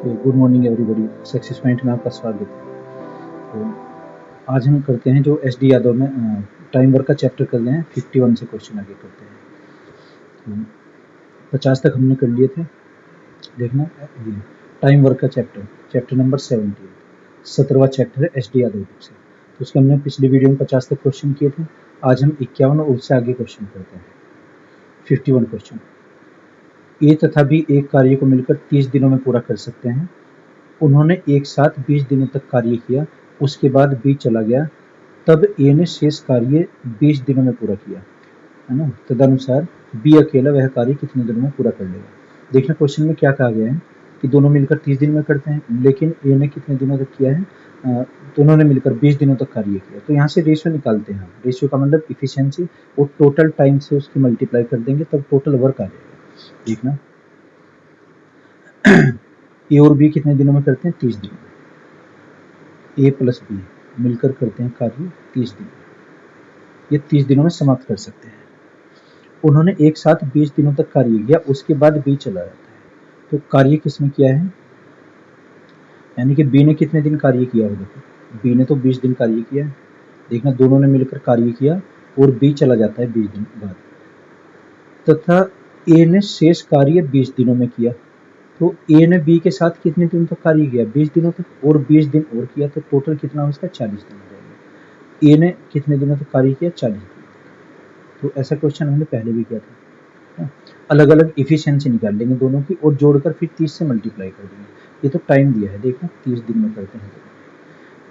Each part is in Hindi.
तो good morning everybody, success point में आपका स्वागत है। तो आज हम करते हैं जो SD यादव में टाइम वर्क का चैप्टर कर रहे हैं। 51 से क्वेश्चन आगे करते हैं। तो 50 तक हमने कर लिए थे। देखना ये टाइम वर्क का चैप्टर नंबर 17वां चैप्टर है SD यादव बुक से। तो उसके हमने पिछली वीडियो में 50 तक क्वेश्चन किए थे। आज हम 51 और उससे आगे क्वेश्चन करते हैं। 51 क्वेश्चन। ए तथा बी एक कार्य को मिलकर 30 दिनों में पूरा कर सकते हैं। उन्होंने एक साथ 20 दिनों तक कार्य किया, उसके बाद बी चला गया, तब ए ने शेष कार्य 20 दिनों में पूरा किया, है ना। तदनुसार बी अकेला वह कार्य कितने दिनों में पूरा कर लेगा। देखना क्वेश्चन में क्या कहा गया है कि दोनों मिलकर 30 दिन में करते हैं, लेकिन ए ने कितने दिनों तक किया है, दोनों ने मिलकर 20 दिनों तक कार्य किया। तो यहाँ से रेशियो निकालते हैं। रेशियो का मतलब इफिशियंसी, और टोटल टाइम से उसकी मल्टीप्लाई कर देंगे, तब टोटल वर्क आ जाएगा। देखना ए और बी कितने दिनों में करते हैं, 30 दिन में। ए प्लस बी मिलकर करते हैं कार्य 30 दिन में। ये 30 दिनों में समाप्त कर सकते हैं। उन्होंने एक साथ 20 दिनों तक कार्य किया, उसके बाद बी चला जाता है। तो कार्य किसने किया है, यानी कि बी ने कितने दिन कार्य किया है। देखो बी ने तो 20 दिन कार्य किया है। देखना दोनों ने मिलकर कार्य किया और बी चला जाता है 20 दिन बाद, तथा ए ने शेष कार्य 20 दिनों में किया। तो ए ने बी के साथ कितने दिन तक कार्य किया, 20 दिनों तक, और 20 दिन और किया, तो टोटल कितना हो इसका, 40 दिन हो जाएगा। ए ने कितने दिनों तक कार्य किया, 40 दिन। तो ऐसा क्वेश्चन हमने पहले भी किया था। अलग अलग इफिशियंसी निकाल लेंगे दोनों की, और जोड़कर फिर 30 से मल्टीप्लाई कर देंगे। ये तो टाइम दिया है, देखना 30 दिन में करते हैं।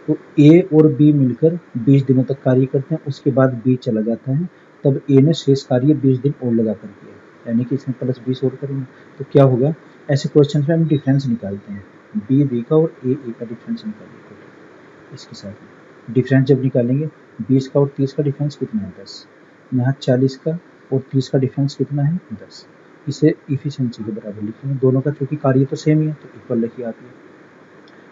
तो ए और बी मिलकर 20 दिनों तक कार्य करते हैं, उसके बाद बी चला जाता है, तब ए ने शेष कार्य 20 दिन और लगा कर किया, यानी कि इसमें प्लस 20 और करेंगे। तो क्या होगा, ऐसे क्वेश्चन में हम डिफरेंस निकालते हैं, बी का और ए का डिफरेंस निकालेंगे। इसके साथ डिफरेंस जब निकालेंगे, 20 का और 30 का डिफरेंस कितना है, 10। यहाँ 40 का और 30 का डिफरेंस कितना है, 10। इसे इफिशियंसी के बराबर लिखेंगे दोनों का, क्योंकि कार्य तो सेम ही है, तो इक्वल लिखिए आप।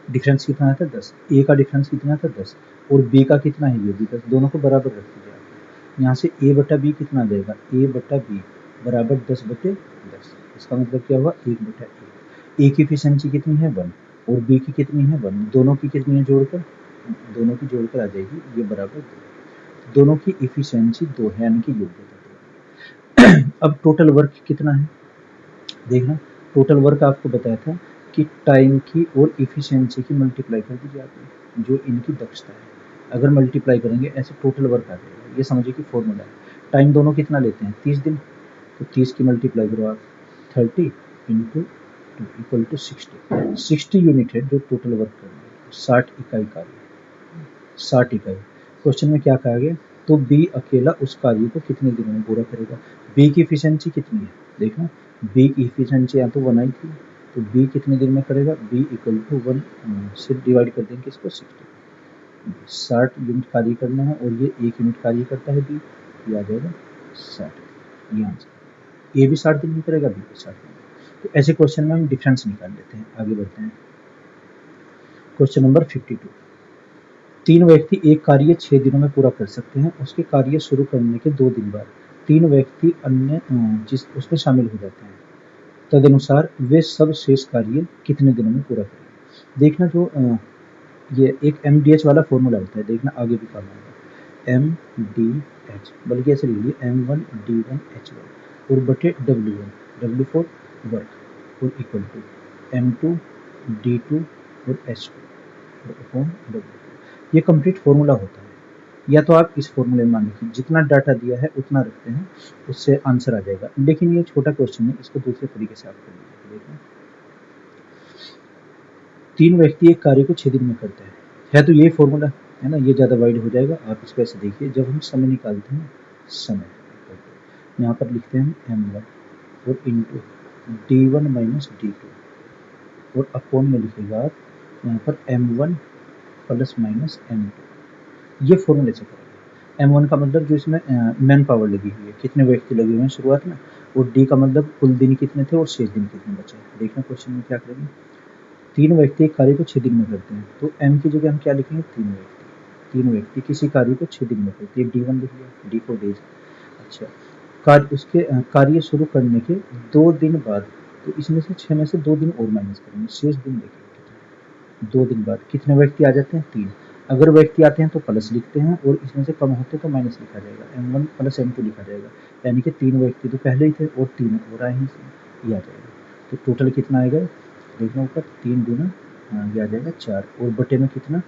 डिफरेंस कितना आता है, 10। ए का डिफरेंस कितना आता है, 10, और बी का कितना है, ये भी 10। दोनों को बराबर रख दीजिए आप। यहाँ से ए बटा बी कितना देगा, ए बटा बी बराबर 10/10। इसका मतलब क्या हुआ, 1/1। ए की इफिशियंसी कितनी है, 1, और बी की कितनी है, 1। दोनों की कितनी है जोड़कर, दोनों की जोड़कर आ जाएगी ये बराबर 2। दोनों की इफिशियंसी 2 है, यानी कि योग्यता 2। अब टोटल वर्क कितना है, देखना टोटल वर्क आपको बताया था कि टाइम की और इफिशियंसी की मल्टीप्लाई कर दीजिए आपने, जो इनकी दक्षता है। अगर मल्टीप्लाई करेंगे ऐसे टोटल वर्क आ जाएगा। ये समझिए कि फॉर्मूला है। टाइम दोनों कितना लेते हैं, 30 दिन, तो 30 की मल्टीप्लाई करो आप, 30 इंटू 2 इक्वल टू 60। 60 यूनिट है जो टोटल वर्क करेंगे, 60 इकाई कार्य, 60 इकाई। क्वेश्चन में क्या कहा गया, तो बी अकेला उस कार्य को कितने दिनों में पूरा करेगा। बी की इफिशियंसी कितनी है, देखना बी की इफिशियंसी यहाँ तो 1 आई थी, तो बी कितने दिन में करेगा, बी इक्वल टू 1 से डिवाइड कर देंगे इसको 60। 60 यूनिट कार्य करना है, और ये 1 यूनिट कार्य करता है बी, ये आ जाएगा 60। ये आंसर, ए भी 60 दिन में करेगा, बी भी 60 दिन में। तो ऐसे क्वेश्चन में हम डिफरेंस निकाल लेते हैं। आगे बढ़ते हैं। Question number 52। 3 व्यक्ति एक कार्य 6 दिनों में पूरा कर सकते हैं। उसके कार्य शुरू करने के 2 दिन बाद 3 व्यक्ति अन्य जिस उसमें शामिल हो जाते हैं। तदनुसार वे सब शेष कार्य कितने दिनों में पूरा करेंगे। देखना जो ये एक MDH वाला फॉर्मूला होता है, देखना आगे भी करना होगा, MDH, बल्कि ऐसे लिख लीजिए M1D1H1 और बटे W1, W फॉर वर्क, और इक्वल टू M2D2 और H2 अपॉन W। ये कंप्लीट फॉर्मूला होता है। या तो आप इस फॉर्मूले में मान लीजिए जितना डाटा दिया है उतना रखते हैं, उससे आंसर आ जाएगा। लेकिन ये छोटा क्वेश्चन है, इसको दूसरे तरीके से आप कर लीजिए। देखना 3 व्यक्ति एक कार्य को 6 दिन में करते हैं, तो ये फॉर्मूला है ना, ये ज़्यादा वाइड हो जाएगा। आप इसको ऐसे देखिए, जब हम समय निकालते हैं, समय यहाँ पर लिखते हैं M1 और इंटू D1 माइनस D2, और अपॉन में लिखेगा आप यहाँ पर M1 प्लस माइनस M2। ये फॉर्मूले से करेंगे। M1 का मतलब जो इसमें मैन पावर लगी हुई है, कितने व्यक्ति लगे हुए हैं शुरुआत में, और D का मतलब कुल दिन कितने थे और शेष दिन कितने बचे। देखना क्वेश्चन में क्या करेंगे, 3 व्यक्ति एक कार्य को 6 दिन में करते हैं, तो M की जगह हम क्या लिखेंगे, 3 व्यक्ति। 3 व्यक्ति किसी कार्य को 6 दिन में करते हैं, D1 लिख लिया, D4 डेज। अच्छा, कार्य उसके कार्य शुरू करने के 2 दिन बाद तो इसमें से 6 में से 2 दिन और माइनस करेंगे, शेष दिन देखेंगे कितना। 2 दिन बाद कितने व्यक्ति आ जाते हैं? 3। अगर व्यक्ति आते हैं तो प्लस लिखते हैं और इसमें से कम होते तो माइनस लिखा जाएगा, m1 प्लस m2 लिखा जाएगा, यानी कि 3 व्यक्ति तो पहले ही थे और 3 और आए हैं, ये आ जाएगा। तो टोटल कितना आएगा देखना ऊपर, 3 गुना ये आ जाएगा 4 और बटे में कितना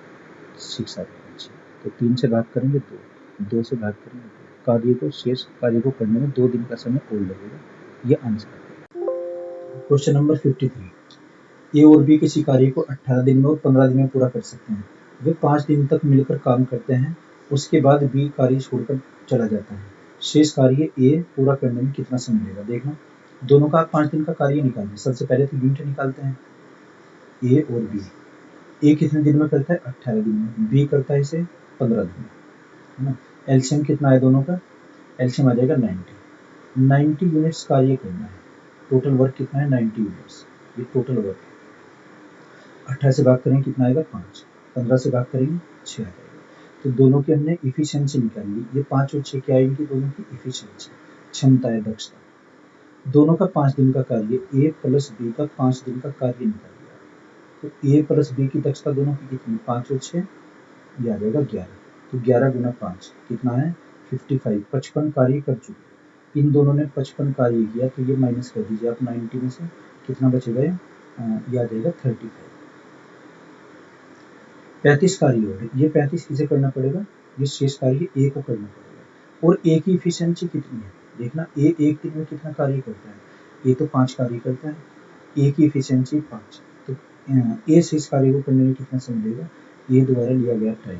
6 आ जाएगा। अच्छा, तो 3 से भाग करेंगे 2 से भाग करेंगे 2, कार्य को शेष कार्य को करने में 2 दिन का समय और लगेगा, ये आंसर है। क्वेश्चन नंबर 53, ए और बी किसी कार्य को 18 दिन में और 15 दिन में पूरा कर सकते हैं। वे 5 दिन तक मिलकर काम करते हैं, उसके बाद बी कार्य छोड़कर चला जाता है। शेष कार्य ए पूरा करने में कितना समय लेगा? देखना, दोनों का 5 दिन का कार्य निकालना है। सबसे पहले तो यूनिट निकालते हैं, ए और बी। ए कितने दिन में करता है? 18 दिन में। बी करता है इसे 15 दिन में, है ना। एलसीएम कितना है दोनों का? एलसीएम आ जाएगा 90 यूनिट्स कार्य करना है। टोटल वर्क कितना है? 90 यूनिट्स, ये टोटल वर्क। 18 से भाग करेंगे कितना आएगा? 5। 15 से भाग करेंगे 6 आ जाएगा। तो दोनों की हमने इफिशियंसी निकाली। ये 5 और 6 क्या आएगी? दोनों की इफिशियंसी, क्षमता है, दक्षता। दोनों का 5 दिन का कार्य, ए प्लस बी का 5 दिन का कार्य निकाल लिया। तो ए प्लस बी की दक्षता दोनों की कितनी? 5 और 6, ये आ जाएगा 11। तो 11 गुना 5 कितना है? 55। 55 कार्य कर चुके, इन दोनों ने 55 कार्य किया, तो ये माइनस कर दीजिए आप 90 में से, कितना बचेगा? ये आ जाएगा 35। 35 कार्य हो गए, ये 35 किसे करना पड़ेगा? ये शेष कार्य ए को करना पड़ेगा। और ए की इफिशियंसी कितनी है? देखना, ए एक दिन में कितना कार्य करता है? ए तो 5 कार्य करता है, ए की इफिशियंसी 5। तो ए शेष कार्य को करने में कितना समय लेगा? ये द्वारा लिया गया टाइम,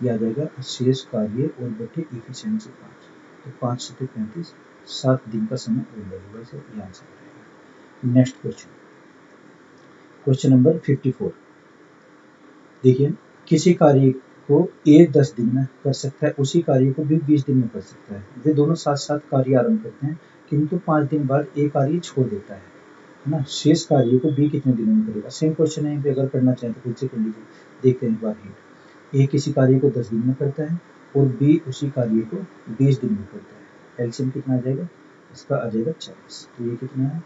ये आ जाएगा शेष कार्य और बटे इफिशियंसी 5। तो 5 से 35, 7 दिन का समय और लगेगा, इसे ये आंसर आएगा। Next question, question number 54। देखिए, किसी कार्य को ए 10 दिन में कर सकता है, उसी कार्य को बी 20 दिन में कर सकता है। वे दोनों साथ साथ कार्य आरंभ करते हैं, किंतु 5 दिन बाद ए कार्य छोड़ देता है ना। शेष कार्य को बी कितने दिनों में करेगा? सेम क्वेश्चन है, अगर करना चाहें तो खुद से कर लीजिए। देखते हैं एक बार हिंट। ए किसी कार्य को 10 दिन में करता है और बी उसी कार्य को 20 दिन में करता है। एलसीएम कितना आ जाएगा? इसका आ जाएगा 40। तो ये कितना है?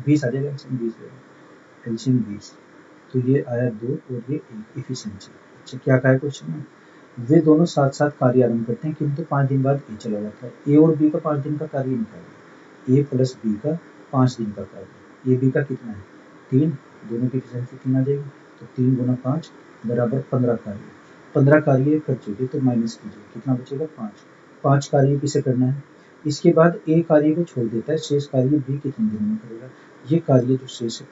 20 आ जाएगा, एलसीएम 20 आएगा, एलसीएम 20। तो ये आया 2 और ये 1, इफिशियंसी। अच्छा, क्या कहा है क्वेश्चन में? वे दोनों साथ साथ कार्य आरंभ करते हैं, किंतु 5 दिन बाद ए चला जाता है। ए और बी का 5 दिन का कार्य निकालिए, ए प्लस बी का 5 दिन का कार्य। ए बी का कितना है? 3, दोनों की इफिशियंसी 3 आ जाएगी। तो 3 गुना 5 बराबर 15 कार्य। 15 कार्य कर चुके, तो माइनस कीजिए, कितना बचेगा? 5। 5 कार्य किसे करना है? इसके बाद ए कार्य को छोड़ देता है, शेष कार्य बी कितने दिन में करेगा? ये कार्य जो शेष है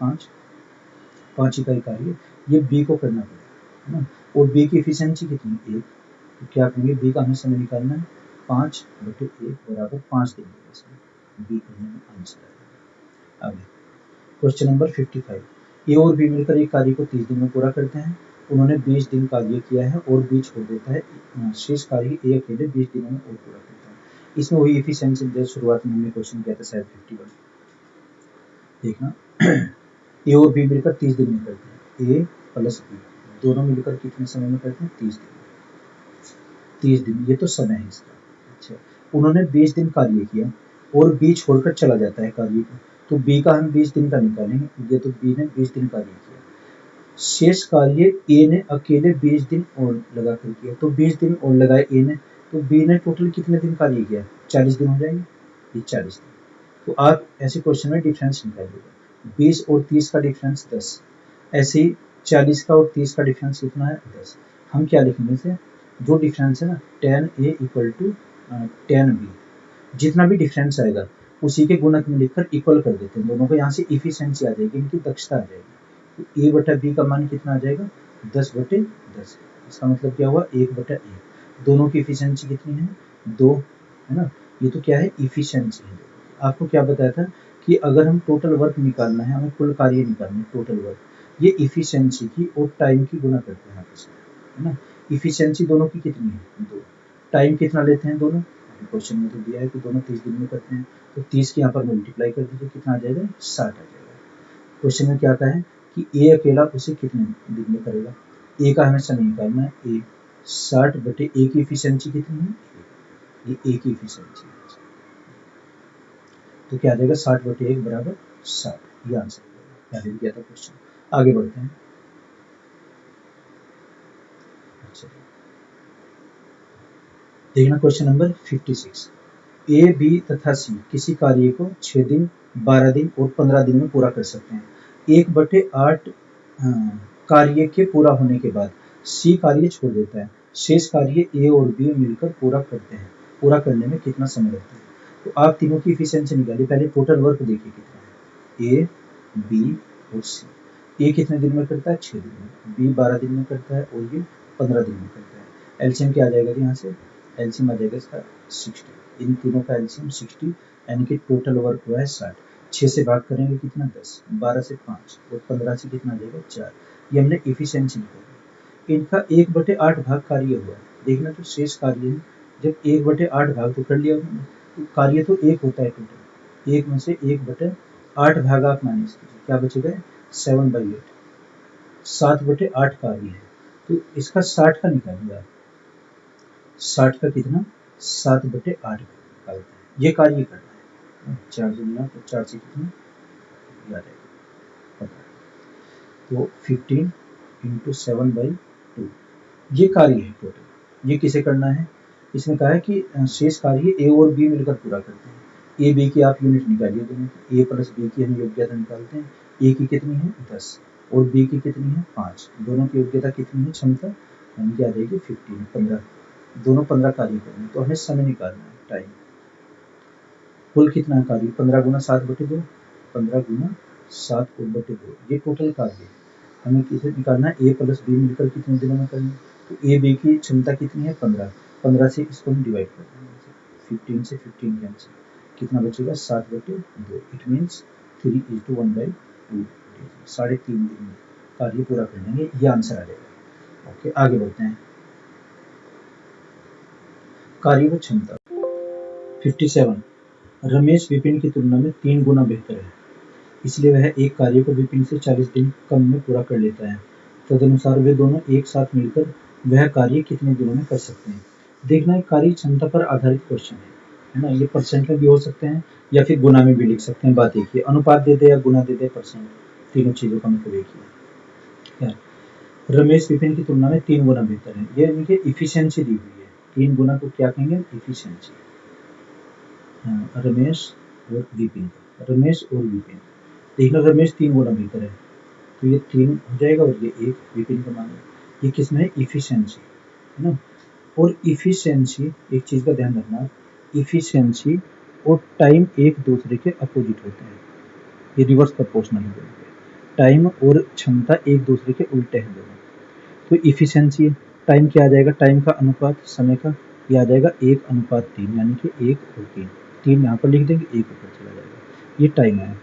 5 इकाई कार्य, ये बी को करना पड़ेगा, है ना। और बी की इफिशियंसी कितनी? 1। तो क्या करेंगे? बी का हमें समय निकालना है, 5 बटे 1 बराबर 5 दिन में, इसमें बी करने में आंसर आएगा। आगे क्वेश्चन नंबर 55। ए और बी मिलकर एक कार्य को 30 दिन में पूरा करते हैं। उन्होंने 20 दिन कार्य किया है और बी छोड़ देता है, शेष कार्य ए अकेले 20 दिनों में और पूरा करता है। इसमें वही इफिशियंसी जो शुरुआत में हमने क्वेश्चन किया था शायद 51। देखना, ए और बी मिलकर 30 दिन में करते हैं। ए प्लस बी दोनों मिलकर कितने समय में करते हैं? 30 दिन। 30 दिन, ये तो समय है इसका। अच्छा, उन्होंने 20 दिन कार्य किया और बी छोड़कर चला जाता है कार्य को, तो बी का हम 20 दिन का निकालेंगे। ये तो बी ने 20 दिन कार्य किया, शेष कार्य ए ने अकेले 20 दिन और लगा कर किया। तो 20 दिन और लगाए ए ने, तो बी ने टोटल कितने दिन कार्य किया? 40 दिन हो जाएंगे, ये 40 दिन। तो आप ऐसे क्वेश्चन में डिफरेंस निकालिएगा। 20 और 30 का डिफरेंस 10, ऐसे ही 40 का और 30 का डिफरेंस कितना है? 10। हम क्या लिखेंगे इसे? जो डिफरेंस है ना, tan A equal to tan B, जितना भी डिफरेंस आएगा उसी के गुणक में लिखकर इक्वल कर देते हैं दोनों को। यहाँ से इफिशियंसी आ जाएगी, इनकी दक्षता आ जाएगी। तो A बटा B का मान कितना आ जाएगा? 10 बटे 10। इसका मतलब क्या हुआ? 1 बटा 1। दोनों की इफिशियंसी कितनी है? 2, है ना। ये तो क्या है? इफिशियंसी है। आपको क्या बताया था कि अगर हम टोटल वर्क निकालना है, हमें कुल कार्य निकालना है, टोटल वर्क, ये इफिशियंसी की और टाइम की गुना करते हैं आपस में, है ना। इफिशियंसी दोनों की कितनी है? 2। टाइम कितना लेते हैं दोनों? क्वेश्चन में तो दिया है कि दोनों 30 दिन में करते हैं, तो 30 के यहाँ पर मल्टीप्लाई कर दीजिए, कितना आ जाएगा? 60 आ जाएगा। क्वेश्चन में क्या कहा है कि ए अकेला उसे कितने दिन में करेगा? ए का हमें समय निकालना है, ए 60 बटे ए की इफिशियंसी कितनी है? ये ए की इफिशियंसी है। तो क्या आ जाएगा? 60 बटे 1 बराबर 60। ये आंसर पहले दिया था क्वेश्चन। आगे बढ़ते हैं। अच्छा देखना क्वेश्चन नंबर 56। ए बी तथा सी किसी कार्य को 6 दिन 12 दिन और 15 दिन में पूरा कर सकते हैं। 1/8 कार्य के पूरा होने के बाद सी कार्य छोड़ देता है। शेष कार्य ए और बी मिलकर पूरा करते हैं। पूरा करने में कितना समय लगता है? तो आप तीनों की इफिशियंसी निकालिए। पहले टोटल वर्क देखिए कितना है। ए बी और सी। ए कितने दिन में करता है? 6 दिन में। बी 12 दिन में करता है और ये 15 दिन में करता है। एलसीएम क्या आ जाएगा यहाँ से? एलसीएम आ जाएगा इसका 60। इन तीनों का एलसीएम 60 यानी कि टोटल वर्क हुआ है 60। 6 से भाग करेंगे कितना? 10। 12 से 5 और 15 से कितना आ जाएगा? 4। ये हमने इफिशियंसी निकाली। इनका 1/8 भाग कार्य हुआ है। देखना तो शेष कार्य है। जब 1/8 भाग तो कर लिया उन्होंने, तो कार्य तो एक होता है टोटल। एक में से 1/8 भाग आप माइनस कीजिए, क्या बचेगा? 7/8। 7/8 कार्य है, तो इसका 60 का निकालिए आप। 60 का कितना? 7/8 निकालते हैं। ये कार्य करना है। 4 गुना तो 4 से कितना याद है? तो 15 इंटू 7/2 ये कार्य है टोटल। ये किसे करना है? इसमें कहा है कि शेष कार्य ए और बी मिलकर पूरा करते हैं। ए बी की आप यूनिट निकालिए दोनों की। ए प्लस बी की हम योग्यता निकालते हैं। ए की कितनी है? 10 और बी की कितनी है? 5। दोनों की योग्यता कितनी है? क्षमता यानी कि आ जाएगी 15 15। दोनों 15 कार्य करेंगे तो हमें समय निकालना है, टाइम। कुल कितना है कार्य? 15 गुना 7/2। 15 गुना 7/2 ये टोटल कार्य है। हमें किसे निकालना है? ए प्लस बी मिलकर कितने दिनों में करेंगे? तो ए बी की क्षमता कितनी है? 15। 15 से इसको हम डिवाइड कर देंगे। 15 से 15 कैंसिल, कितना बचेगा? 7/2। It means 3:1/2। 3.5 दिन में कार्य पूरा कर लेंगे। ये आंसर आ जाएगा। ओके आगे बढ़ते हैं। कार्य व क्षमता 57। रमेश विपिन की तुलना में 3 गुना बेहतर है, इसलिए वह एक कार्य को विपिन से 40 दिन कम में पूरा कर लेता है। तदनुसार वे दोनों एक साथ मिलकर वह कार्य कितने दिनों में कर सकते हैं? देखना है कार्य क्षमता पर आधारित क्वेश्चन है ना। ये परसेंट में भी हो सकते हैं या फिर गुना में भी लिख सकते हैं। बात एक ही, अनुपात दे दे या गुना दे दे, परसेंट, तीनों चीजों का मतलब एक ही है। रमेश विपिन की तुलना में 3 गुना बेहतर है, ये यानी कि इफिशियंसी दी हुई है। 3 गुना को क्या कहेंगे? इफिशियंसी। रमेश और विपिन, रमेश और विपिन। देखना रमेश 3 गुना बेहतर है, तो ये 3 हो जाएगा और ये 1 विपिन का मान है। ये किसमें है? इफिशियंसी, है ना। और इफिशियंसी, एक चीज का ध्यान रखना, इफिशियंसी और टाइम एक दूसरे के अपोजिट होते हैं। ये रिवर्स प्रोपोर्शनल है। टाइम और क्षमता एक दूसरे के उल्टे हैं दोनों। तो इफिशियंसी, टाइम क्या आ जाएगा? टाइम का अनुपात समय का, ये आ जाएगा 1:3, यानी कि 1 और 3। 3 यहाँ पर लिख देंगे, 1 ऊपर चला जाएगा। ये टाइम है।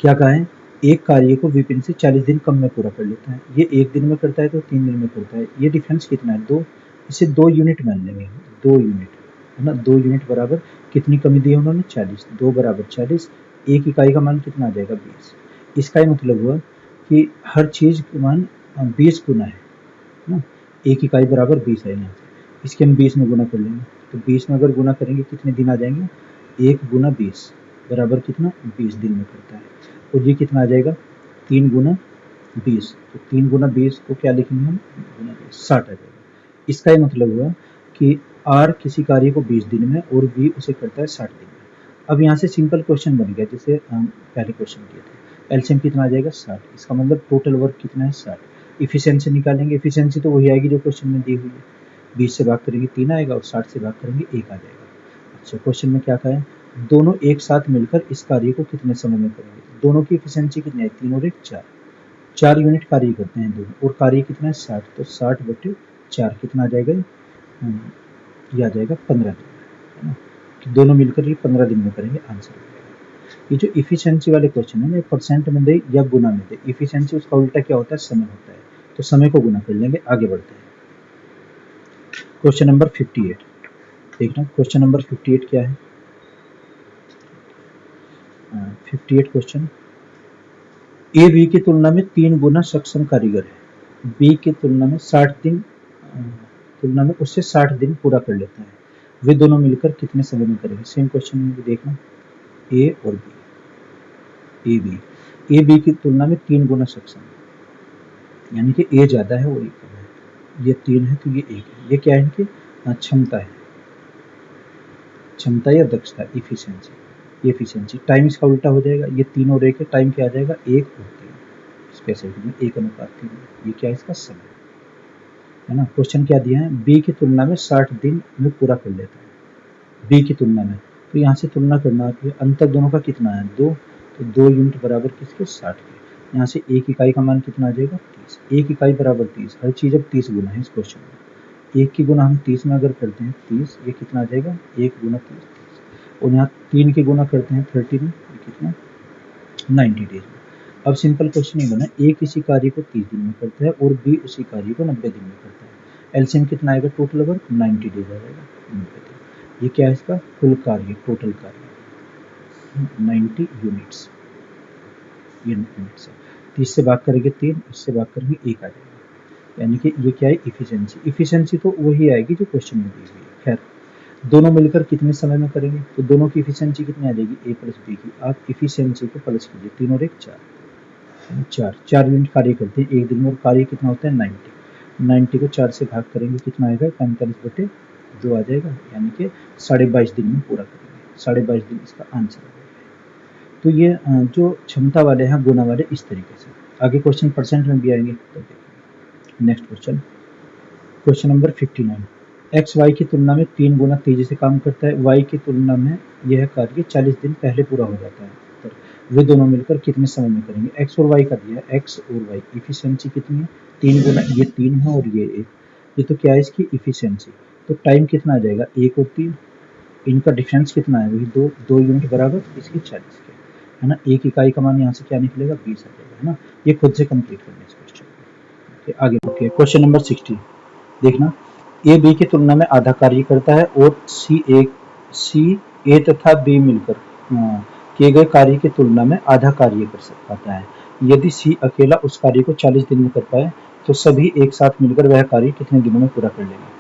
क्या कहा है? एक कार्य को विपिन से 40 दिन कम में पूरा कर लेता है। ये 1 दिन में करता है तो 3 दिन में करता है। ये डिफरेंस कितना है? 2। इसे 2 यूनिट मान लेंगे। 2 यूनिट, है ना। 2 यूनिट बराबर कितनी कमी दी है उन्होंने? 40। 2 बराबर 40। एक इकाई का मान कितना आ जाएगा? 20। इसका ही मतलब हुआ कि हर चीज का मान 20 गुना है ना। एक इकाई बराबर 20 है यहाँ से। इसके हम 20 में गुना कर लेंगे, तो 20 में अगर गुना करेंगे कितने दिन आ जाएंगे? 1 गुना 20 बराबर कितना? 20 दिन में करता है। और ये कितना आ जाएगा? 3 गुना 20। तो 3 गुना 20 को क्या लिखेंगे हम? गुना 20, 60 आ जाएगा। इसका ही मतलब हुआ कि आर किसी कार्य को 20 दिन में और बी उसे करता है 60 दिन में। अब यहाँ से सिंपल क्वेश्चन बन गया, जैसे हम पहले क्वेश्चन किए थे। एलसीएम कितना आ जाएगा? 60। इसका मतलब टोटल वर्क कितना है? 60। इफिशियंसी निकालेंगे। इफिशियंसी तो वही आएगी जो क्वेश्चन में दी हुई है। 20 से भाग करेंगे 3 आएगा और 60 से भाग करेंगे 1 आ जाएगा। अच्छा, क्वेश्चन में क्या कहा है? दोनों एक साथ मिलकर इस कार्य को कितने समय में करेंगे? दोनों की इफिशियंसी कितनी है? 3 और 1 4। 4 यूनिट कार्य करते हैं दोनों, और कार्य कितना है? 60। तो 60/4 कितना आ जाएगा? ये आ जाएगा 15 दिन, है ना। तो दोनों मिलकर ये 15 दिन में करेंगे, आंसर हो जाएगा। ये जो इफिशियंसी वाले क्वेश्चन है ना, परसेंट में दे या गुना में दे। इफिशियंसी उसका उल्टा क्या होता है? समय होता है। तो समय को गुना कर लेंगे। आगे बढ़ते हैं। क्वेश्चन नंबर 58 देखना। क्वेश्चन नंबर 58 क्या है? 58 क्वेश्चन, ए बी की तुलना में 3 गुना सक्षम कारीगर है। बी की तुलना में 60 दिन तुलना में उससे 60 दिन पूरा कर लेता है। वे दोनों मिलकर कितने समय में करेंगे? सेम क्वेश्चन में भी देखना, ए और बी। ए बी की तुलना में 3 गुना सक्षम है, यानी कि ए ज़्यादा है और ए कम है। ये 3 है तो ये 1 है। ये क्या है इनकी क्षमता है, क्षमता या दक्षता, इफिशियंसी। ये इफिशियंसी टाइम इसका उल्टा हो जाएगा, ये 3 और 1 है, टाइम क्या आ जाएगा 1 और 3, स्पेसिफिक में 1:3। ये क्या है इसका समय है ना। क्वेश्चन क्या दिया है, बी की तुलना में 60 दिन में पूरा कर लेता है, बी की तुलना में। तो यहाँ से तुलना करना है, अंतर दोनों का कितना है 2, तो 2 यूनिट बराबर किसके 60 के। यहाँ से 1 इकाई का मान कितना आ जाएगा 30, 1 इकाई बराबर 30। हर चीज़ अब 30 गुना है इस क्वेश्चन में। 1 की गुना हम 30 में अगर करते हैं 30, ये कितना आ जाएगा 1 गुना 30। और यहाँ 3 की गुना करते हैं 30 में, ये कितना 90 डेज में। अब सिंपल क्वेश्चन ये बना, ए किसी कार्य को 30 दिन में करता है और बी उसी कार्य को 90 दिन में करता है। एलसीएम कितना आएगा टोटल वर्क 90 डेज आ जाएगा 90 दिन। ये क्या है इसका कुल कार्य, टोटल कार्य 90 यूनिट्स, ये यूनिट्स है। 30 से भाग करेंगे 3, इससे भाग करेंगे 1 आ जाएगा, यानी कि ये क्या है इफिशियंसी। इफिशियंसी तो वही आएगी जो क्वेश्चन में दी हुई है। खैर दोनों मिलकर कितने समय में करेंगे, तो दोनों की इफिशियंसी कितनी आ जाएगी ए प्लस बी की। आप इफिशियंसी को प्लस कीजिए, 3 और 1 4, 4 यूनिट कार्य करते हैं एक दिन में, और कार्य कितना होता है 90 को 4 से भाग करेंगे कितना आएगा 45/2 आ जाएगा, यानी कि 22.5 दिन में पूरा करेंगे। 22.5 दिन इसका आंसर है। तो ये जो क्षमता वाले हैं गुना वाले इस तरीके से। आगे क्वेश्चन परसेंट में भी आएंगे तो देखेंगे। Next question, question number 59। X Y की तुलना में 3 गुना तेजी से काम करता है, वाई की तुलना में यह कार्य 40 दिन पहले पूरा हो जाता है। वे दोनों मिलकर कितने समय में करेंगे। एक्स और वाई का दिया है, एक्स और वाई इफिशियंसी कितनी है 3 गुना, ये 3 है और ये 1, ये तो क्या है इसकी इफिशियंसी। तो टाइम कितना आ जाएगा 1 और 3, इनका डिफरेंस कितना है वही 2 यूनिट बराबर इसकी 40 के, है ना। 1 इकाई का मान यहाँ से क्या निकलेगा 20 आ जाएगा, है ना। ये खुद से कंप्लीट करना है इस क्वेश्चन को। आगे बढ़िए क्वेश्चन नंबर 60 देखना, ए बी की तुलना में आधा कार्य करता है और सी ए तथा बी मिलकर किए गए कार्य की तुलना में आधा कार्य कर पाता है। यदि सी अकेला उस कार्य को 40 दिन में कर पाए तो सभी एक साथ मिलकर वह कार्य कितने दिनों में पूरा कर लेंगे।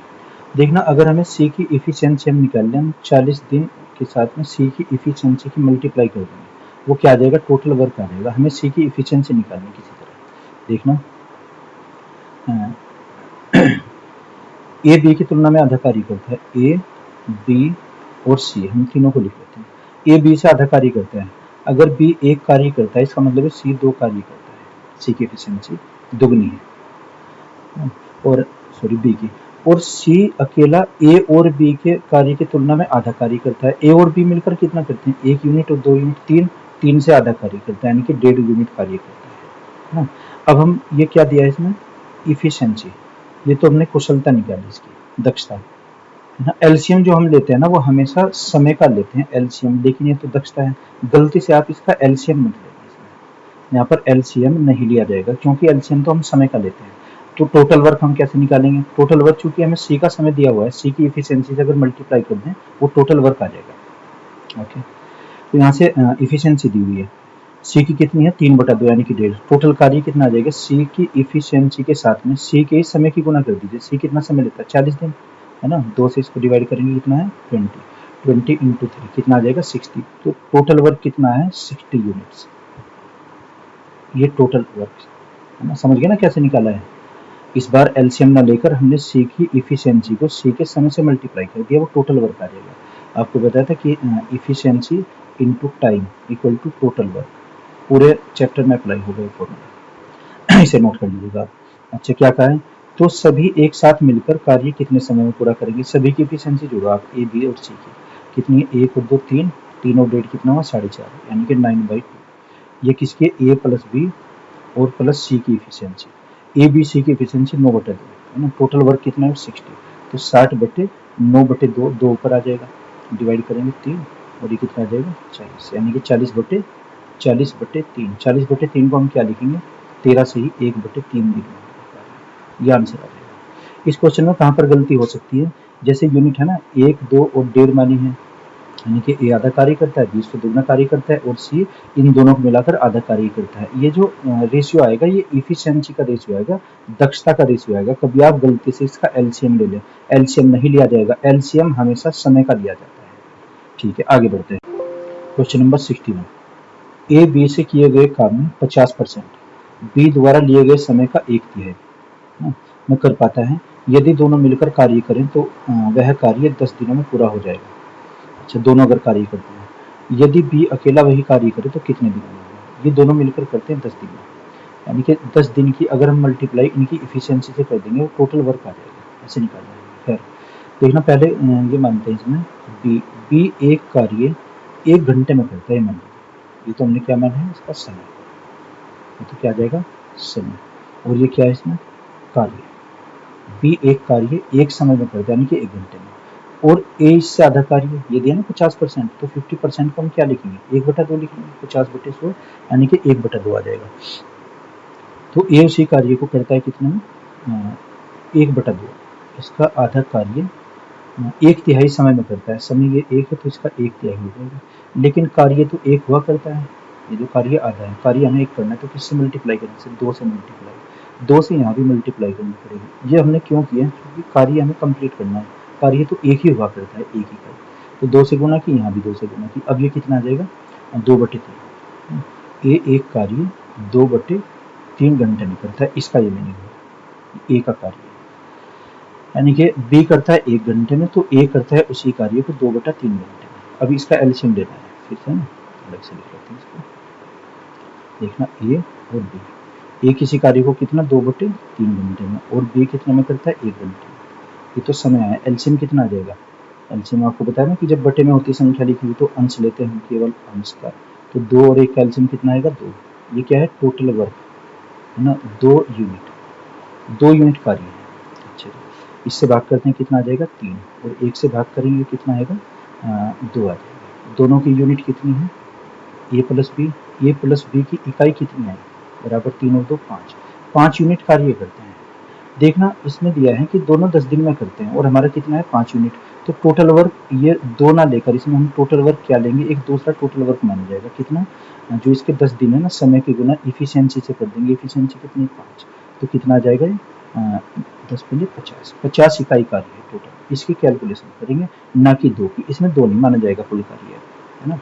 देखना अगर हमें सी की इफिशियंसी हम निकाल लें, हम 40 दिन के साथ में सी की इफिशियंसी की मल्टीप्लाई कर देंगे, वो क्या आ जाएगा टोटल वर्क आ जाएगा। हमें सी की इफिशियंसी निकालनी किसी तरह। देखना ए बी की तुलना में आधा कार्य करता है, ए बी और सी हम तीनों को लिख लेते हैं। ए बी से आधा कार्य करता है, अगर बी एक कार्य करता है इसका मतलब है सी 2 कार्य करता है, सी की एफिशिएंसी दुगनी है, और सॉरी बी की। और सी अकेला ए और बी के कार्य की तुलना में आधा कार्य करता है। ए और बी मिलकर कितना करते हैं 1 यूनिट और 2 यूनिट 3 से आधा कार्य करता है, यानी कि 1.5 यूनिट कार्य करता है। अब हम ये क्या दिया है इसमें इफिशिएंसी, ये तो हमने कुशलता निकाली इसकी दक्षता, है ना। एलसीएम जो हम लेते हैं ना वो हमेशा समय का लेते हैं एलसीएम, लेकिन ये तो दक्षता है, गलती से आप इसका एलसीएम मत लेना इसमें। यहाँ पर एलसीएम नहीं लिया जाएगा क्योंकि एलसीएम तो हम समय का लेते हैं। तो टोटल वर्क हम कैसे निकालेंगे, टोटल वर्क चूंकि हमें सी का समय दिया हुआ है, सी की इफिशियंसी से अगर मल्टीप्लाई कर दें वो टोटल वर्क आ जाएगा। ओके, तो यहाँ से इफिशियंसी दी हुई है, सी की कितनी है 3/2 यानी कि 1.5, टोटल कार्य कितना आ जाएगा सी की इफिशियंसी के साथ में सी के समय की गुना कर दीजिए। सी कितना समय लेता है 40 दिन, है ना। 2 से इसको डिवाइड करेंगे कितना है 20 इंटू 3 कितना आ जाएगा 60। तो टोटल वर्क कितना है 60 यूनिट्स, ये टोटल वर्क, है ना। समझ गए ना कैसे निकाला है। इस बार एलसीएम ना लेकर हमने सी की इफिशियंसी को सी के समय से मल्टीप्लाई कर दिया, वो टोटल वर्क आ जाएगा। आपको बताया था कि efficiency into time equal to total work, पूरे चैप्टर में अप्लाई हो गया फॉर्मूला, इसे नोट कर लीजिएगा आप। अच्छा क्या कहा है, तो सभी एक साथ मिलकर कार्य कितने समय में पूरा करेंगे। सभी की एफिशिएंसी जोड़ो आप, ए बी और सी की कितनी है 1 और 2 3, 3 और 1.5 कितना हुआ 4.5, यानी कि 9/2। ये किसके ए प्लस बी और प्लस सी की एफिशिएंसी, ए बी सी की एफिशिएंसी 9/2 है ना। टोटल वर्क कितना है 60, तो 60/9/2 2 ऊपर आ जाएगा, डिवाइड करेंगे 3 और ये कितना आ जाएगा 40, यानी कि 40/3। 40/3 को हम क्या लिखेंगे 13 से ही 1/3 दिन, ये आंसर आ जाएगा। इस क्वेश्चन में कहाँ पर गलती हो सकती है, जैसे यूनिट है ना 1 2 और 1.5 मानी है, यानी कि ए आधा कार्य करता है, बी उससे दुगना कार्य करता है, और सी इन दोनों को मिलाकर आधा कार्य करता है। ये जो रेशियो आएगा ये इफिशिएंसी का रेशियो आएगा, दक्षता का रेशियो आएगा। कभी आप गलती से इसका एलसीएम ले लें, एलसीएम नहीं लिया जाएगा, एलसीएम हमेशा समय का लिया जाता है। ठीक है आगे बढ़ते हैं, क्वेश्चन नंबर 61। ए बी से किए गए काम में 50%, बी द्वारा लिए गए समय का 1/3 में कर पाता है। यदि दोनों मिलकर कार्य करें तो वह कार्य 10 दिनों में पूरा हो जाएगा। अच्छा, दोनों अगर कार्य करते हैं, यदि बी अकेला वही कार्य करे तो कितने दिनों में होगा? ये दोनों मिलकर करते हैं 10 दिन में, यानी कि 10 दिन की अगर हम मल्टीप्लाई इनकी इफिशियंसी से कर देंगे, वो टोटल वर्क आ जाएगा, ऐसे निकालना है। खैर देखना, पहले ये मानते हैं इसमें बी एक कार्य 1 घंटे में करता है, मान लीजिए। ये तो हमने क्या माना है, इसका समय। ये तो क्या आ जाएगा, समय। और ये क्या है इसमें, कार्य। बी एक कार्य एक समय में करता है, यानी कि 1 घंटे में। और ए इससे आधा कार्य, ये दिया ना 50%, तो 50% को हम क्या लिखेंगे, 1/2 लिखेंगे। 50/100 यानी कि 1/2 आ जाएगा। तो ए उसी कार्य को करता है कितने में, 1/2। इसका आधा कार्य 1/3 समय में करता है। समय ये 1 है तो इसका 1/3 हो जाएगा। लेकिन कार्य तो 1 हुआ करता है, ये जो कार्य आधा है, कार्य हमें 1 करना है, तो किससे मल्टीप्लाई करना है, सिर्फ 2 से मल्टीप्लाई। 2 से यहाँ भी मल्टीप्लाई करनी पड़ेगी। ये हमने क्यों किया, क्योंकि कार्य हमें कंप्लीट करना है। कार्य तो 1 ही हुआ करता है, 1 ही का। तो 2 से गुणा की, यहाँ भी 2 से गुणा की। अब ये कितना आ जाएगा, 2/3। ए एक कार्य 2/3 घंटे में करता है, इसका ये मीनिंग है, ए का कार्य। यानी कि बी करता है 1 घंटे में, तो ए करता है उसी कार्य को 2/3 घंटे में। अभी इसका एलसीएम लेना है, फिर से ना अलग से लिख लेते हैं इसको। देखना, ए और बी, ए किसी कार्य को कितना 2/3 घंटे में, और बी कितने में करता है, 1 घंटे में। ये तो समय है। एलसीएम कितना आ जाएगा, एलसीएम आपको बताया ना कि जब बटे में होती संख्या लिखी हुई तो अंश लेते हैं केवल अंश का। तो 2 और 1 का एलसीएम कितना आएगा, 2। ये क्या है, टोटल वर्क है ना, 2 यूनिट कार्य है। अच्छा, इससे भाग करते हैं, कितना आ जाएगा, 3। और 1 से भाग करेंगे कितना आएगा, 2 आ जाएगा। दोनों की यूनिट कितनी है, ए प्लस बी की इकाई कितनी है, बराबर 3 और 2 5। 5 यूनिट कार्य करते हैं। देखना, इसमें दिया है कि दोनों 10 दिन में करते हैं, और हमारा कितना है, 5 यूनिट। तो टोटल वर्क ये 2 ना लेकर इसमें हम टोटल वर्क क्या लेंगे, एक दूसरा टोटल वर्क माना जाएगा। कितना, जो इसके 10 दिन है ना, समय की गुना इफिशियंसी से कर देंगे। इफिशियंसी कितनी, 5। तो कितना आ जाएगा, 10 × 50, 50 इकाई कार्य है टोटल। इसकी कैलकुलेशन करेंगे, ना कि 2 की। इसमें 2 नहीं माना जाएगा फुल कार्य, है ना।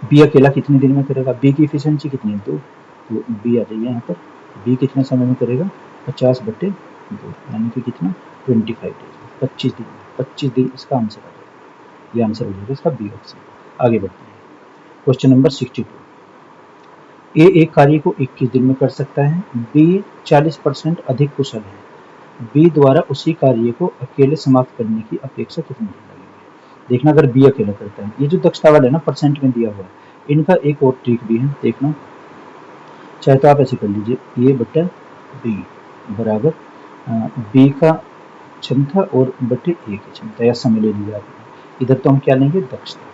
बी अकेला कितने दिन में करेगा, बी की इफिशियंसी कितनी है, 2। तो बी आ जाइए यहाँ पर, बी कितने समय में करेगा, 50/2, यानी कि कितना, 25 डेज, 25 दिन। 25 दिन इसका आंसर आ जाएगा। ये आंसर हो जाएगा इसका बी ऑप्शन। आगे बढ़ते हैं, क्वेश्चन नंबर 62। ए एक कार्य को 21 दिन में कर सकता है, बी 40% अधिक कुशल है। बी द्वारा उसी कार्य को अकेले समाप्त करने की अपेक्षा कितने दिन लगेंगे। देखना, अगर बी अकेला करता है, ये जो दक्षता वाला है ना, परसेंट में दिया हुआ है, इनका एक और ट्रिक भी है। देखना, चाहे तो आप ऐसे कर लीजिए, A/B बराबर बी का क्षमता और बटे ए की क्षमता, या समय ले लीजिए आप। इधर तो हम क्या लेंगे, दक्षता।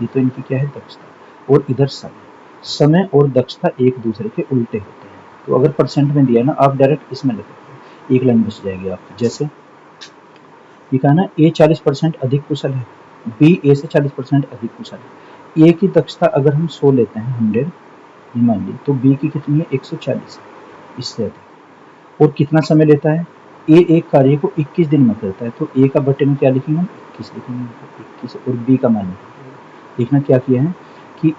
ये तो इनकी क्या है, दक्षता। और इधर समय और दक्षता एक दूसरे के उल्टे होते हैं। तो अगर परसेंट में दिया ना, आप डायरेक्ट इसमें लिखेंगे, एक लाइन बच जाएगी आपकी। जैसे ये कहा ना, ए 40% अधिक कुशल है, बी ए से 40% अधिक कुशल है। ए की दक्षता अगर हम 100 लेते हैं, 100 ये मान ली, तो बी की कितनी है, 140 है, इससे अधिक। और कितना समय लेता है, ए एक कार्य को 21 दिन में करता है, तो ए का बटे में क्या लिखेंगे हम, 21 लिखेंगे, 21। और बी का मान लिखेंगे। देखना क्या किया है कि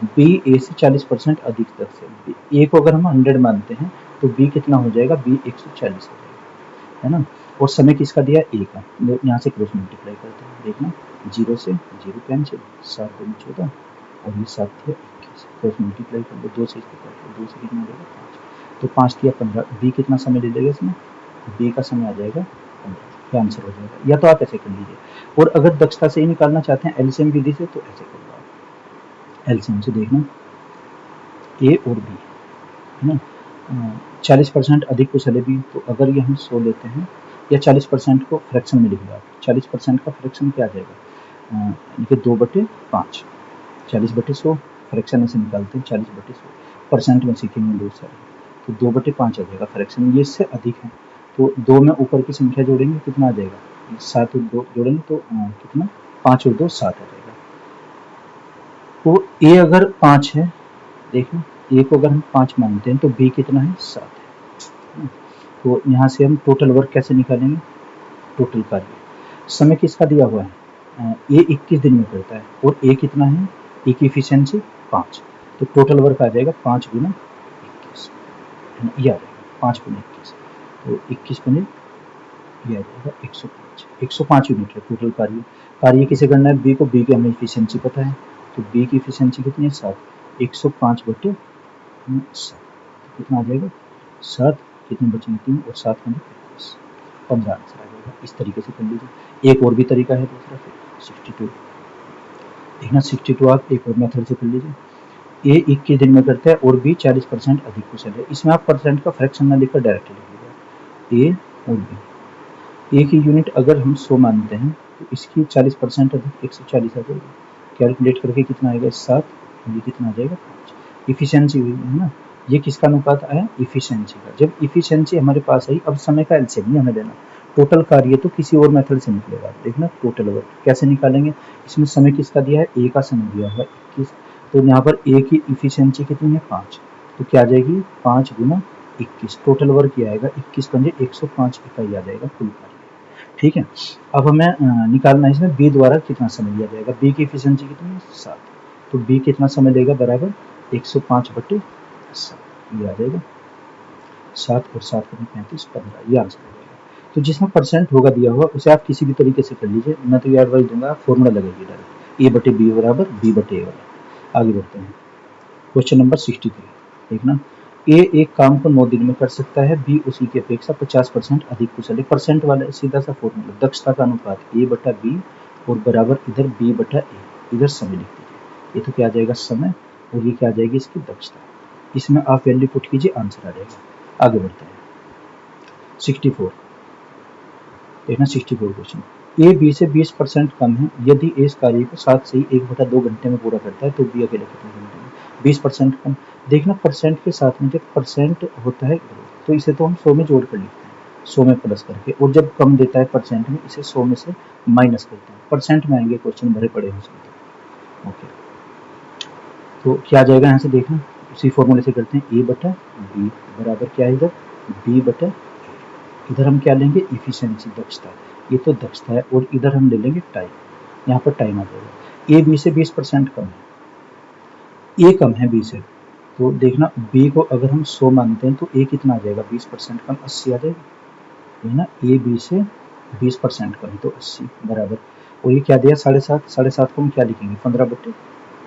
बी ए से 40% अधिक दक्ष है। ए को अगर हम 100 मानते हैं, तो बी कितना हो जाएगा, बी 140 हो जाएगा, है ना। और समय किसका दिया, ए का। यहाँ से क्रॉस मल्टीप्लाई करते हैं। देखना, 0 से 0 कैंसिल, 7 दूनी 14, और ये 7 दिया 21। क्रॉस मल्टीप्लाई कर लो, 2 से इसको काट लो, 2 से कितना हो जाएगा, 5। तो 5 दिया 15। बी कितना समय ले लेगा इसमें, बी का समय आ जाएगा 15। क्या आंसर हो जाएगा, या तो आप ऐसे कर लीजिए। और अगर दक्षता से ही निकालना चाहते हैं एलसीएम विधि से, तो ऐसे कर लो आप। एलसीएम से देखना, ए और बी है ना, 40% अधिक कुशल है बी, तो अगर ये हम 100 लेते हैं, या 40% को फ्रैक्शन में लिख लो आप। 40% का फ्रैक्शन क्या आ जाएगा, यानी कि 2/5। 40/100 फ्रैक्शन ऐसे निकालते हैं, 40/100 परसेंट में सीखेंगे बहुत सारे। तो 2/5 आ जाएगा फ्रैक्शन, ये इससे अधिक है। तो 2 में ऊपर की संख्या जोड़ेंगे, कितना आ जाएगा, 7 और 2 जोड़ेंगे तो कितना, 5 और 2 7 आ जाएगा। तो ए अगर 5 है, देखो ए को अगर हम 5 मानते हैं, तो बी कितना है, 7 है। तो यहाँ से हम टोटल वर्क कैसे निकालेंगे, टोटल कार्य। समय किसका दिया हुआ है, ए 21 दिन में करता है, और ए कितना है, ए की इफिशियंसी 5। तो टोटल वर्क आ जाएगा 5 गुना 21, ये आ जाएगा 5 गुना 21, तो 21 बने ये आ जाएगा 105 यूनिट है टोटल कार्य। कार्य किसे करना है? बी को। बी की हमें इफिशियंसी पता है, तो बी की इफिशियंसी कितनी है? 7। 105 बटे 7 कितना आ जाएगा? 7, कितने बचेंगे? 3 और 7 बने 21, 15 आंसर आ जाएगा। इस तरीके से कर लीजिए। एक और भी तरीका है दूसरा, फिर 62 देखना। 62 आप एक और मेथड से कर लीजिए। ए 21 दिन में करता है और बी 40% अधिक कुशल है। इसमें आप परसेंट का फ्रैक्शन ना लिखकर डायरेक्टली लिख लीजिए। ए और बी, ए की यूनिट अगर हम 100 मानते हैं तो इसकी 40% अधिक 140 आ जाएगी। कैलकुलेट करके कितना आएगा? 7, और ये कितना आ जाएगा? 5। इफिशियंसी हुई है ना, ये किसका अनुपात आया? इफिशियंसी का। जब इफिशियंसी हमारे पास आई, अब समय का एलसीएम नहीं हमें देना, टोटल कार्य तो किसी और मेथड से निकलेगा। देखना टोटल वर्क कैसे निकालेंगे। इसमें समय किसका दिया है? ए का समय दिया हुआ 21, तो यहाँ पर ए की इफिशियंसी कितनी है? 5, तो क्या आ जाएगी? 5 गुना 21, टोटल वर्क ये आएगा 21 पंजे 105 इकाई आ जाएगा कुल कार्य। ठीक है, अब हमें निकालना है इसमें बी द्वारा कितना समय लिया जाएगा। बी की इफिशियंसी कितनी है? 7, तो बी कितना समय लेगा? बराबर 105 बटे 7, ये आ जाएगा 7 और 7 बटे 35, 15, ये आंसर हो जाएगा। तो जिसमें परसेंट होगा दिया हुआ उसे आप किसी भी तरीके से कर लीजिए, मैं तो ये एडवाइस दूंगा, फॉर्मूला लगेगी डायरेक्ट, ए बटे बी बराबर बी बटे ए वाला। आगे बढ़ते हैं, क्वेश्चन नंबर 63 देखना। ए एक काम को 9 दिन में कर सकता है, बी उसी की अपेक्षा 50% अधिक कुशल है। परसेंट वाला सीधा सा फॉर्मूला, दक्षता का अनुपात ए बटा बी और बराबर इधर बी बटा ए, इधर समय लिख दीजिए। ये तो क्या आ जाएगा? समय, और ये क्या आ जाएगी? इसकी दक्षता। इसमें आप वैल्यू पुट कीजिए, आंसर आ जाएगा। आगे बढ़ते हैं 64 देखना। 64 क्वेश्चन, ए बी से 20% कम है, यदि ए इस कार्य को 7 से 1/2 घंटे में पूरा करता है तो बी अकेले कितने घंटे में? 20% कम। देखना परसेंट के साथ में जब परसेंट होता है तो इसे तो हम 100 में जोड़ कर लिखते हैं, 100 में प्लस करके, और जब कम देता है परसेंट में, इसे 100 में से माइनस करते हैं। परसेंट में आएंगे क्वेश्चन भरे पड़े हो सकते। ओके, तो क्या आ जाएगा यहाँ से? देखना उसी फॉर्मूले से करते हैं। ए बटा बी बराबर क्या है? इधर बी बटा, इधर हम क्या लेंगे? इफिशियंसी, दक्षता। ये तो दक्षता है, और इधर हम ले लेंगे टाइम, यहाँ पर टाइम आ जाएगा। ए बी से 20% कम है, ए कम है बी से, तो देखना बी को अगर हम 100 मानते हैं तो ए कितना आ जाएगा? 20% कम 80 आ जाएगा, है ना। ए बी से 20% कम तो 80 बराबर, और ये क्या दिया? 7.5, 7.5 को हम क्या लिखेंगे? 15 बटे,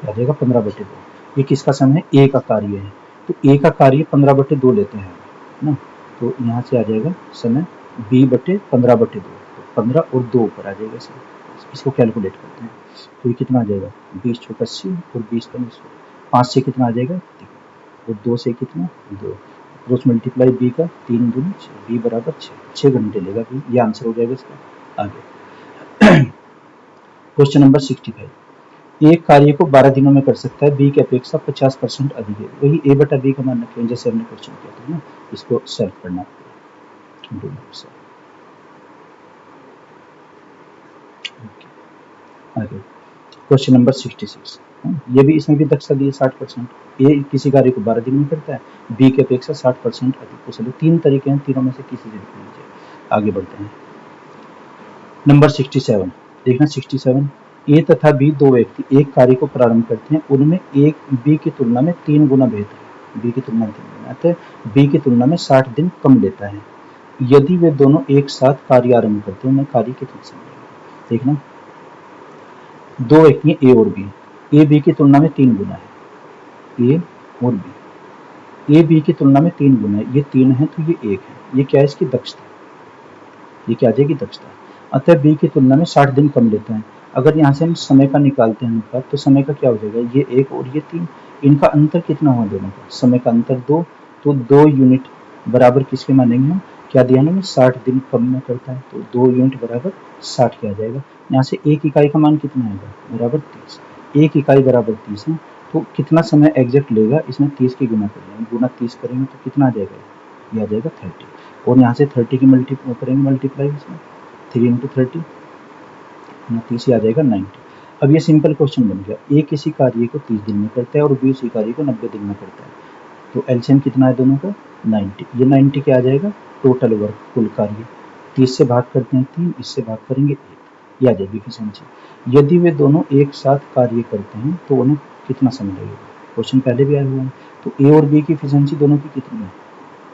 क्या देगा? 15 बटे 2। ये किसका सम है? ए का कार्य है, तो ए का कार्य 15 बटे 2 लेते हैं ना, तो यहाँ से आ जाएगा समय बी बटे 15 बटे 2, तो 15 और 2 ऊपर आ जाएगा। इसको कैलकुलेट करते हैं, तो ये कितना आ जाएगा? 20 चौक 80 और 20 का 100, 5 से कितना आ जाएगा? 3, और 2 से कितना? 2, क्रॉस मल्टीप्लाई बी का 3 दूनी 6, बी बराबर 6 घंटे लेगा बी, ये आंसर हो जाएगा इसका। आगे क्वेश्चन नंबर 65, एक कार्य को 12 दिनों में कर सकता है, बी की अपेक्षा 50% अधिक है। वही ए बटा बी का मान रखें, जैसे हमने क्वेश्चन किया था ना, इसको सॉल्व करना आगे क्वेश्चन नंबर 66, ये भी, इसमें भी दक्षता दी है 60%। ए किसी कार्य को 12 दिन में करता है, बी की अपेक्षा 60% अधिक कुशल है। 3 तरीके हैं, तीनों में से किसी से भी लीजिए। आगे बढ़ते हैं नंबर 67 देखना। 67, ए तथा बी दो व्यक्ति एक कार्य को प्रारंभ करते हैं, उनमें एक बी की तुलना में 3 गुना बेहतर है, बी की तुलना में 3 गुना, अतः बी की तुलना में 60 दिन कम लेता है। यदि वे दोनों एक साथ कार्य आरंभ करते हैं, उन्हें कार्य कितना समय लगेगा? देखना दो व्यक्ति हैं ए और बी, ए बी की तुलना में 3 गुना है, ए और बी, ए बी की तुलना में 3 गुना है, ये 3 है तो ये 1 है, ये क्या है? इसकी दक्षता, ये क्या आ जाएगी? दक्षता। अतः बी की तुलना में 60 दिन कम लेता है। अगर यहाँ से हम समय का निकालते हैं अनुपात, तो समय का क्या हो जाएगा? ये 1 और ये 3, इनका अंतर कितना हुआ दोनों का? समय का अंतर 2, तो 2 यूनिट बराबर किसके मानेंगे हम? क्या दिया ना, 60 दिन कम में करता है, तो 2 यूनिट बराबर 60 क्या आ जाएगा? यहाँ से 1 इकाई का मान कितना आएगा? बराबर 30, 1 इकाई बराबर 30 है, तो कितना समय एग्जैक्ट लेगा? इसमें 30 की गुना करेंगे, गुना 30 करेंगे तो कितना आ जाएगा? ये आ जाएगा 30, और यहाँ से 30 की करेंगे मल्टीप्लाई, इसमें 3 इंटू 30, 30 आ जाएगा 90। अब ये सिंपल क्वेश्चन बन गया, ए किसी कार्य को 30 दिन में करता है और बी उसी कार्य को 90 दिन में करता है, तो एलसीएम कितना है दोनों का? 90। ये 90 क्या आ जाएगा? टोटल वर्क, कुल कार्य। 30 से भाग करते हैं 3, इससे भाग करेंगे 1, ये आ जाएगी एफिशिएंसी। यदि वे दोनों एक साथ कार्य करते हैं तो उन्हें कितना समय लगेगा? क्वेश्चन पहले भी आया हुआ है। तो ए और बी की इफिशियंसी दोनों की कितनी है,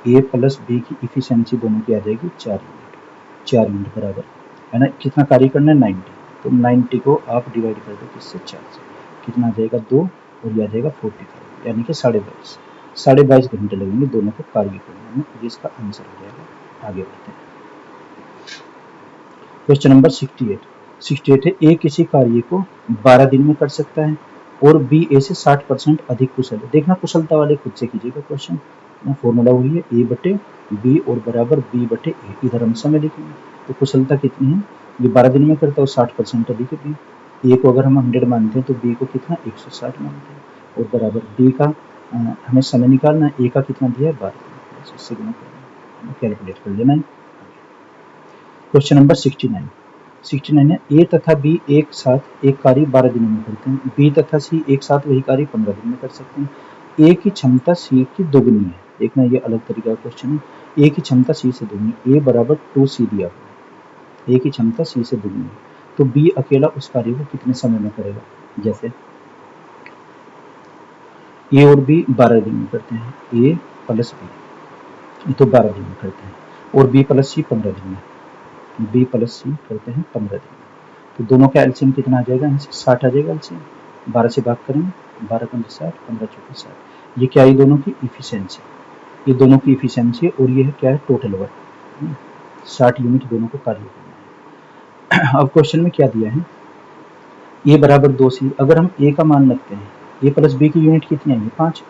ए प्लस बी की इफिशियंसी दोनों की आ जाएगी 4 यूनिट। 4 यूनिट बराबर है ना, कितना कार्य करना है 90। तो 90 को आप डिवाइड कर दो किससे, 4 से, कितना आ जाएगा 2 और ये आ जाएगा 45, यानी कि 22.5 घंटे लगेंगे दोनों को कार्य करने में। ये इसका आंसर हो जाएगा। आगे बढ़ते हैं। क्वेश्चन नंबर 68 है, ए किसी कार्य को 12 दिन में कर सकता है और बी ए से 60% अधिक कुशल है। देखना कुशलता वाले खुद से कीजिएगा क्वेश्चन। फॉर्मूला वही है ए बटे बी और बराबर बी बटे ए। इधर हम समय लिखेंगे। तो कुशलता कितनी है, ये 12 दिन में करता है और 60% अधिक है बी। ए को अगर हम 100 मानते हैं तो बी को कितना 160 मानते हैं, और बराबर बी का हमें समय निकालना है, ए का कितना दिया है 12 दिन, इससे गुना करना, कैलकुलेट कर लेना है। क्वेश्चन नंबर 69 है, ए तथा बी एक साथ एक कार्य 12 दिनों में करते हैं, बी तथा सी एक साथ वही कार्य 15 दिन में कर सकते हैं। ए की क्षमता सी की दोगुनी है। देखना ये अलग तरीका का क्वेश्चन है। ए की क्षमता सी से दोगुनी, ए बराबर 2c दिया हुआ है, ए की क्षमता सी से दोगुनी है, तो बी अकेला उस कार्य को कितने समय में करेगा। जैसे ए और बी 12 दिन में करते हैं, ए प्लस बी तो 12 दिन में करते हैं, और बी प्लस सी 15 दिन में, बी प्लस सी करते हैं 15 दिन में। तो दोनों का एलसीएम कितना आ जाएगा, यहाँ से 60 आ जाएगा एलसीएम, 12 से भाग करेंगे, 12 पंजे 60, 15 चौके 60। ये क्या है, दोनों की इफिशियंसी, ये दोनों की इफिशियंसी है, और ये है क्या है टोटल वर्क, 60 यूनिट दोनों को कार्य करना है। अब क्वेश्चन में क्या दिया है, ए बराबर 2c। अगर हम ए का मान रखते हैं, ए प्लस बी की यूनिट कितनी आएगी 5,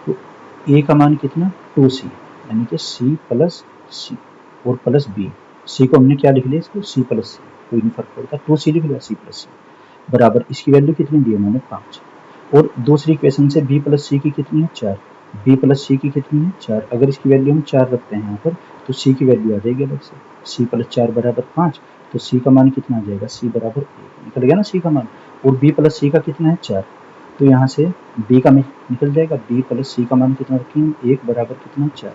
तो ए का मान कितना 2c, यानी कि c प्लस सी और प्लस बी। सी को हमने क्या लिख लिया, इसको सी प्लस सी, कोई नहीं फर्क पड़ता, 2c लिख लिया, सी प्लस सी बराबर इसकी वैल्यू कितनी दी है मैंने 5, और दूसरी इक्वेशन से b प्लस सी की कितनी है 4, b प्लस सी की कितनी है 4। अगर इसकी वैल्यू हम 4 रखते हैं यहाँ पर, तो c की वैल्यू आ जाएगी अलग से, c प्लस 4 बराबर 5, तो c का मान कितना आ जाएगा, c बराबर 1 निकल गया ना c का मान, और b प्लस सी का कितना है 4, तो यहाँ से b का निकल जाएगा, b प्लस सी का मान कितना रखेंगे 1 बराबर कितना 4।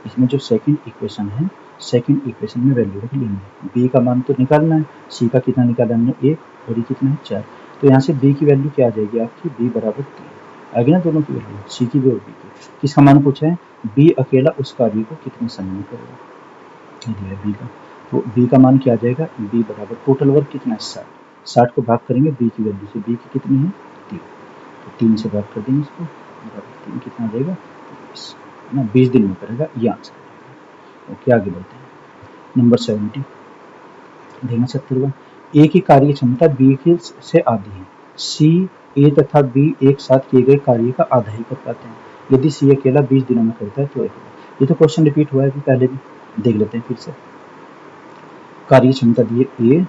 इसमें जो सेकंड इक्वेशन है, सेकंड इक्वेशन में वैल्यू रख लेंगे, b का मान तो निकालना है, c का कितना निकाला हमने 1 और ये कितना है 4, तो यहाँ से b की वैल्यू क्या आ जाएगी आपकी, b बराबर 3 आ गई ना, दोनों की वैल्यू c की भी और b की। किसका मान पूछा है, b अकेला उस कार्य को कितने समय में करेगा, ये दिया b का, तो b का मान क्या आ जाएगा, b बराबर टोटल वर्क कितना है 60, 60 को भाग करेंगे b की वैल्यू से, b की कितनी है 3, तो 3 से भाग कर देंगे इसको, बराबर 3 कितना आ जाएगा 20, है ना, 20 दिन में करेगा, ये आंसर है। ओके आगे बढ़ते हैं। नंबर 70 देखना 70वां, ए की कार्य क्षमता बी की से आधी है, सी ए तथा बी एक साथ किए गए कार्य का आधा ही कर पाते हैं, यदि सी अकेला 20 दिनों में करता है तो ये तो क्वेश्चन रिपीट हुआ है अभी पहले भी, देख लेते हैं फिर से। कार्य क्षमता दी है ए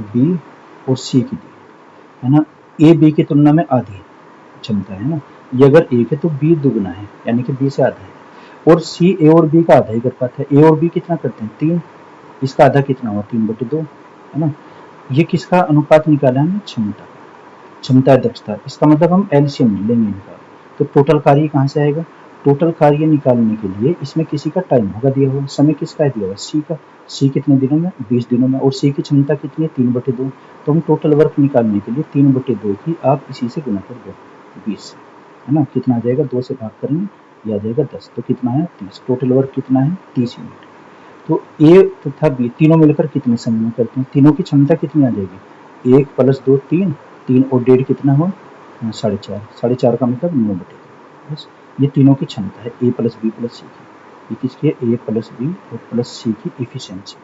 बी और सी की दी है ना, ए बी की तुलना में आधी क्षमता है ना, ये अगर एक है तो बी दुगना है, यानी कि बी से आधा है, और सी ए और बी का आधा ही कर पाता है, ए और बी कितना करते हैं 3, इसका आधा कितना हुआ 3/2 है ना। ये किसका अनुपात निकाला है, क्षमता, क्षमता दक्षता, इसका मतलब हम एलसीएम लेंगे इनका, तो टोटल कार्य कहाँ से आएगा, टोटल कार्य निकालने के लिए इसमें किसी का टाइम होगा दिया हुआ, समय किसका है दिया हुआ सी का, सी कितने दिनों में 20 दिनों में, और सी की क्षमता कितनी है 3/2, तो हम टोटल वर्क निकालने के लिए 3/2 की आप इसी से गुना कर दो 20 से, है ना, कितना आ जाएगा 2 से भाग करेंगे, ये आ जाएगा 10, तो कितना है 30, टोटल वर्क कितना है 30 यूनिट। तो ए तथा बी तीनों मिलकर कितने समय में करते हैं, तीनों की क्षमता कितनी आ जाएगी 1 + 2 3, 3 और 1.5 कितना हो 4.5, 4.5 का मतलब 9/2, बस ये तीनों की क्षमता है ए प्लस बी प्लस सी की, ये किसकी है ए प्लस बी और प्लस सी की इफिशियंसी।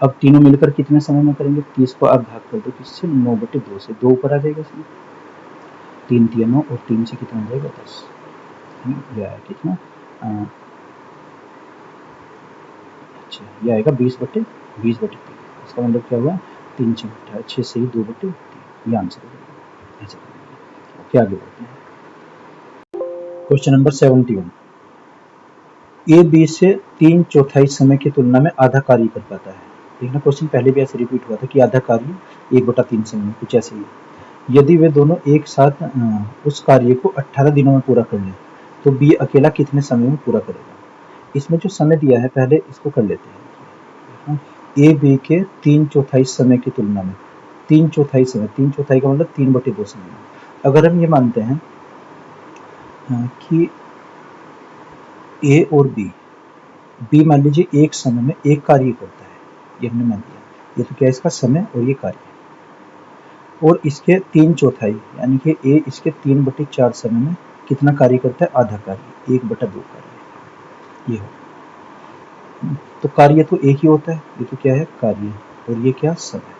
अब तीनों मिलकर कितने समय में करेंगे, 30 को आप भाग कर दो किससे 9/2 से, 2 ऊपर आ जाएगा इसमें, 3 3 9 और 3 से कितना आ जाएगा 10, ये आया कितना अच्छा ये आएगा 20/3, इसका मतलब क्या हुआ 3 6 18, 6 से ही 2/3, ये आंसर हो जाएगा, ऐसे करेंगे। ओके आगे बढ़ते हैं। क्वेश्चन नंबर 71, ए बी से 3/4 समय की तुलना में आधा कार्य कर पाता है। देखना क्वेश्चन पहले भी ऐसे रिपीट हुआ था कि आधा कार्य 1/3 समय में, कुछ ऐसे ही। यदि वे दोनों एक साथ उस कार्य को 18 दिनों में पूरा कर लें तो बी अकेला कितने समय में पूरा करेगा। इसमें जो समय दिया है पहले इसको कर लेते हैं, ए बी के 3/4 समय की तुलना में, 3/4 समय, 3/4 का मतलब 3/2 समय, अगर हम ये मानते हैं कि ए और बी मान लीजिए एक समय में एक कार्य करता है, ये हमने मान लिया। ये तो क्या है इसका समय और ये कार्य, और इसके 3/4 यानी कि ए इसके 3/4 समय में कितना कार्य करता है, आधा कार्य, 1/2 कार्य, ये हो। तो कार्य तो एक ही होता है, ये तो क्या है कार्य, और ये क्या समय,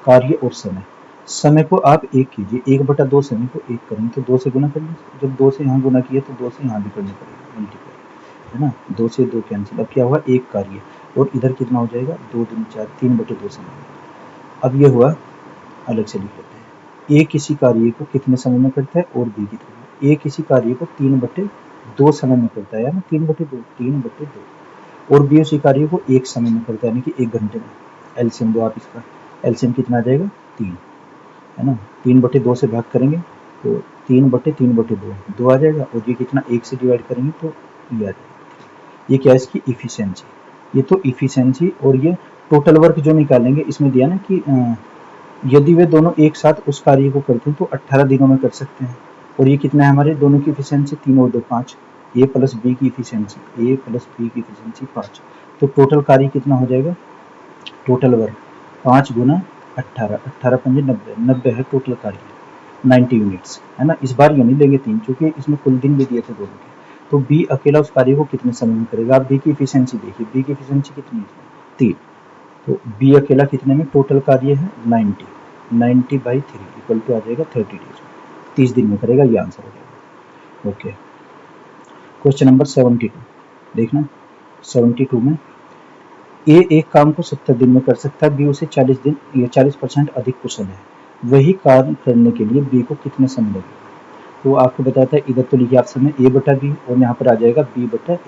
कार्य और समय। समय को आप एक कीजिए, 1/2 समय को एक करेंगे तो 2 से गुना कर लीजिए, जब 2 से यहाँ गुना किया तो 2 से यहाँ भी करना पड़ेगा, मल्टीप्लाई, है ना। 2 से 2 कैंसिल, अब क्या हुआ एक कार्य, और इधर कितना हो जाएगा 2 दूनी 4, 3/2 समय। अब ये हुआ, अलग से लिख लेते हैं। ए किसी कार्य को कितने समय में करता है और बी कितने, ए किसी कार्य को 3/2 समय में करता है, यानी 3/2, और बी उसी कार्य को एक समय में करता है, यानी कि 1 घंटे में। एलसीएम दो आप इसका, एलसीएम कितना आ जाएगा 3, है ना। 3/2 से भाग करेंगे तो 3/3/2 2 आ जाएगा, और ये कितना 1 से डिवाइड करेंगे तो ये आ जाएगा। ये क्या है इसकी इफिशियंसी, ये तो इफिशियंसी। और ये टोटल वर्क जो निकालेंगे, इसमें दिया ना कि यदि वे दोनों एक साथ उस कार्य को करते हैं तो 18 दिनों में कर सकते हैं। और ये कितना है हमारे दोनों की इफिशियंसी, 3 और 2 5, ए प्लस बी की इफिशियंसी, ए प्लस बी की इफिशियंसी 5। तो टोटल कार्य कितना हो जाएगा, टोटल वर्क 5 गुना 18, 18 पंजे 90, 90 है टोटल कार्य, 90 यूनिट्स, है ना। इस बार यूनिट लेंगे 3, क्योंकि इसमें कुल दिन भी दिए थे दोनों के। तो बी अकेला उस कार्य को कितने समय में करेगा, आप बी की इफिशियंसी देखिए, बी की इफिशियंसी कितनी है 3, तो बी अकेला कितने में, टोटल कार्य है 90/3 इक्वल टू आ जाएगा 30 डेज, 30 दिन में करेगा, ये आंसर हो जाएगा। ओके, क्वेश्चन नंबर 72 देखना। 72 में ए एक काम को 70 दिन में कर सकता है, बी उसे 40 दिन या 40% अधिक कुशल है, वही कार्य करने के लिए बी को कितने समय लगेगा। तो आपको बताता है, इधर तो लिखिए आप समय a/b, और यहाँ पर आ जाएगा b/a,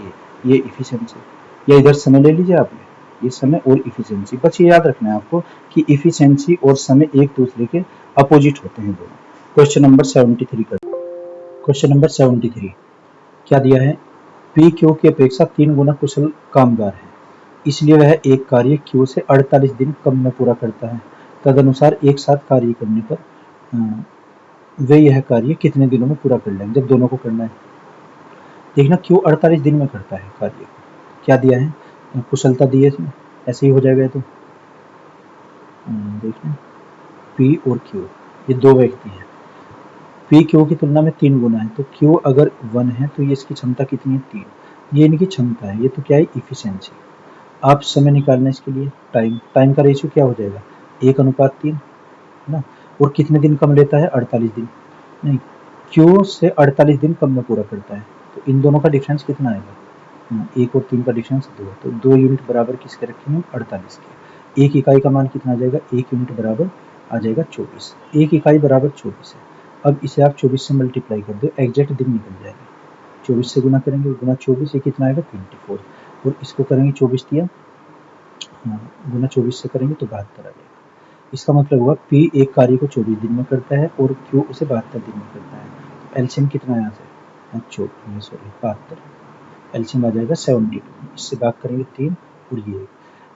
ये इफिशियंसी, या इधर समय ले लीजिए आपने, ये समय और इफिशियंसी। बस ये याद रखना है आपको कि इफिशियंसी और समय एक दूसरे के अपोजिट होते हैं दोनों। क्वेश्चन नंबर 73 कर, क्वेश्चन नंबर 73 क्या दिया है, पी क्यू की अपेक्षा 3 गुना कुशल कामगार है, इसलिए वह एक कार्य क्यू से 48 दिन कम में पूरा करता है। तदनुसार एक साथ कार्य करने पर वे यह कार्य कितने दिनों में पूरा कर लेंगे, जब दोनों को करना है। देखना क्यू 48 दिन में करता है कार्य को, क्या दिया है कुशलता दी है इसमें, ऐसे ही हो जाएगा। तो देखना पी और क्यू ये दो व्यक्ति हैं, पी क्यू की तुलना में 3 गुना है, तो क्यू अगर 1 है तो ये इसकी क्षमता कितनी है 3, ये इनकी क्षमता है, ये तो क्या है इफिशियंसी। आप समय निकालना इसके लिए, टाइम का रेशियो क्या हो जाएगा 1:3, है ना। और कितने दिन कम लेता है 48 दिन, नहीं क्यू से 48 दिन कम में पूरा करता है, तो इन दोनों का डिफरेंस कितना आएगा, 1 और 3 का डिफरेंस 2, तो 2 यूनिट बराबर किसके रखे हैं 48 के। एक इकाई का मान कितना आ जाएगा, 1 यूनिट बराबर आ जाएगा 24, एक इकाई बराबर 24 है। अब इसे आप 24 से मल्टीप्लाई कर दो, एग्जैक्ट दिन निकल जाएगा, 24 से गुना करेंगे, गुना 24 ये कितना आएगा 24, और इसको करेंगे 24 दिया, गुना 24 से करेंगे तो 72 आ जाएगा। इसका मतलब हुआ P एक कार्य को 24 दिन में करता है और Q उसे 72 दिन में करता है। तो एलसीएम कितना है यहाँ से, 72, एलसीएम आ जाएगा 72, इससे भाग करेंगे 3, और ये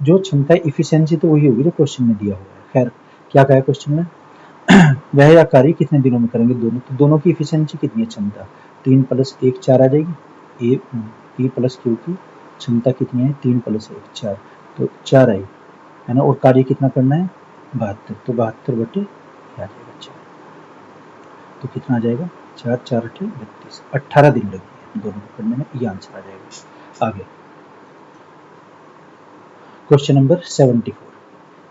जो क्षमता है इफिशियंसी तो वही होगी जो क्वेश्चन में दिया हुआ है। खैर क्या कहा है क्वेश्चन में वह या कार्य कितने दिनों में करेंगे दोनों, तो दोनों की इफिशियंसी कितनी है क्षमता, 3 + 1 4 आ जाएगी। ए P + Q की क्षमता कितनी है 3 + 1 4, तो 4 आई, है ना। और कार्य कितना करना है 72, तो 72/, आ जाएगा 4, तो कितना आ जाएगा 4 4 8 32, 18 दिन लगेंगे दोनों को करने में, ये आंसर आ जाएगा। आगे क्वेश्चन नंबर 74,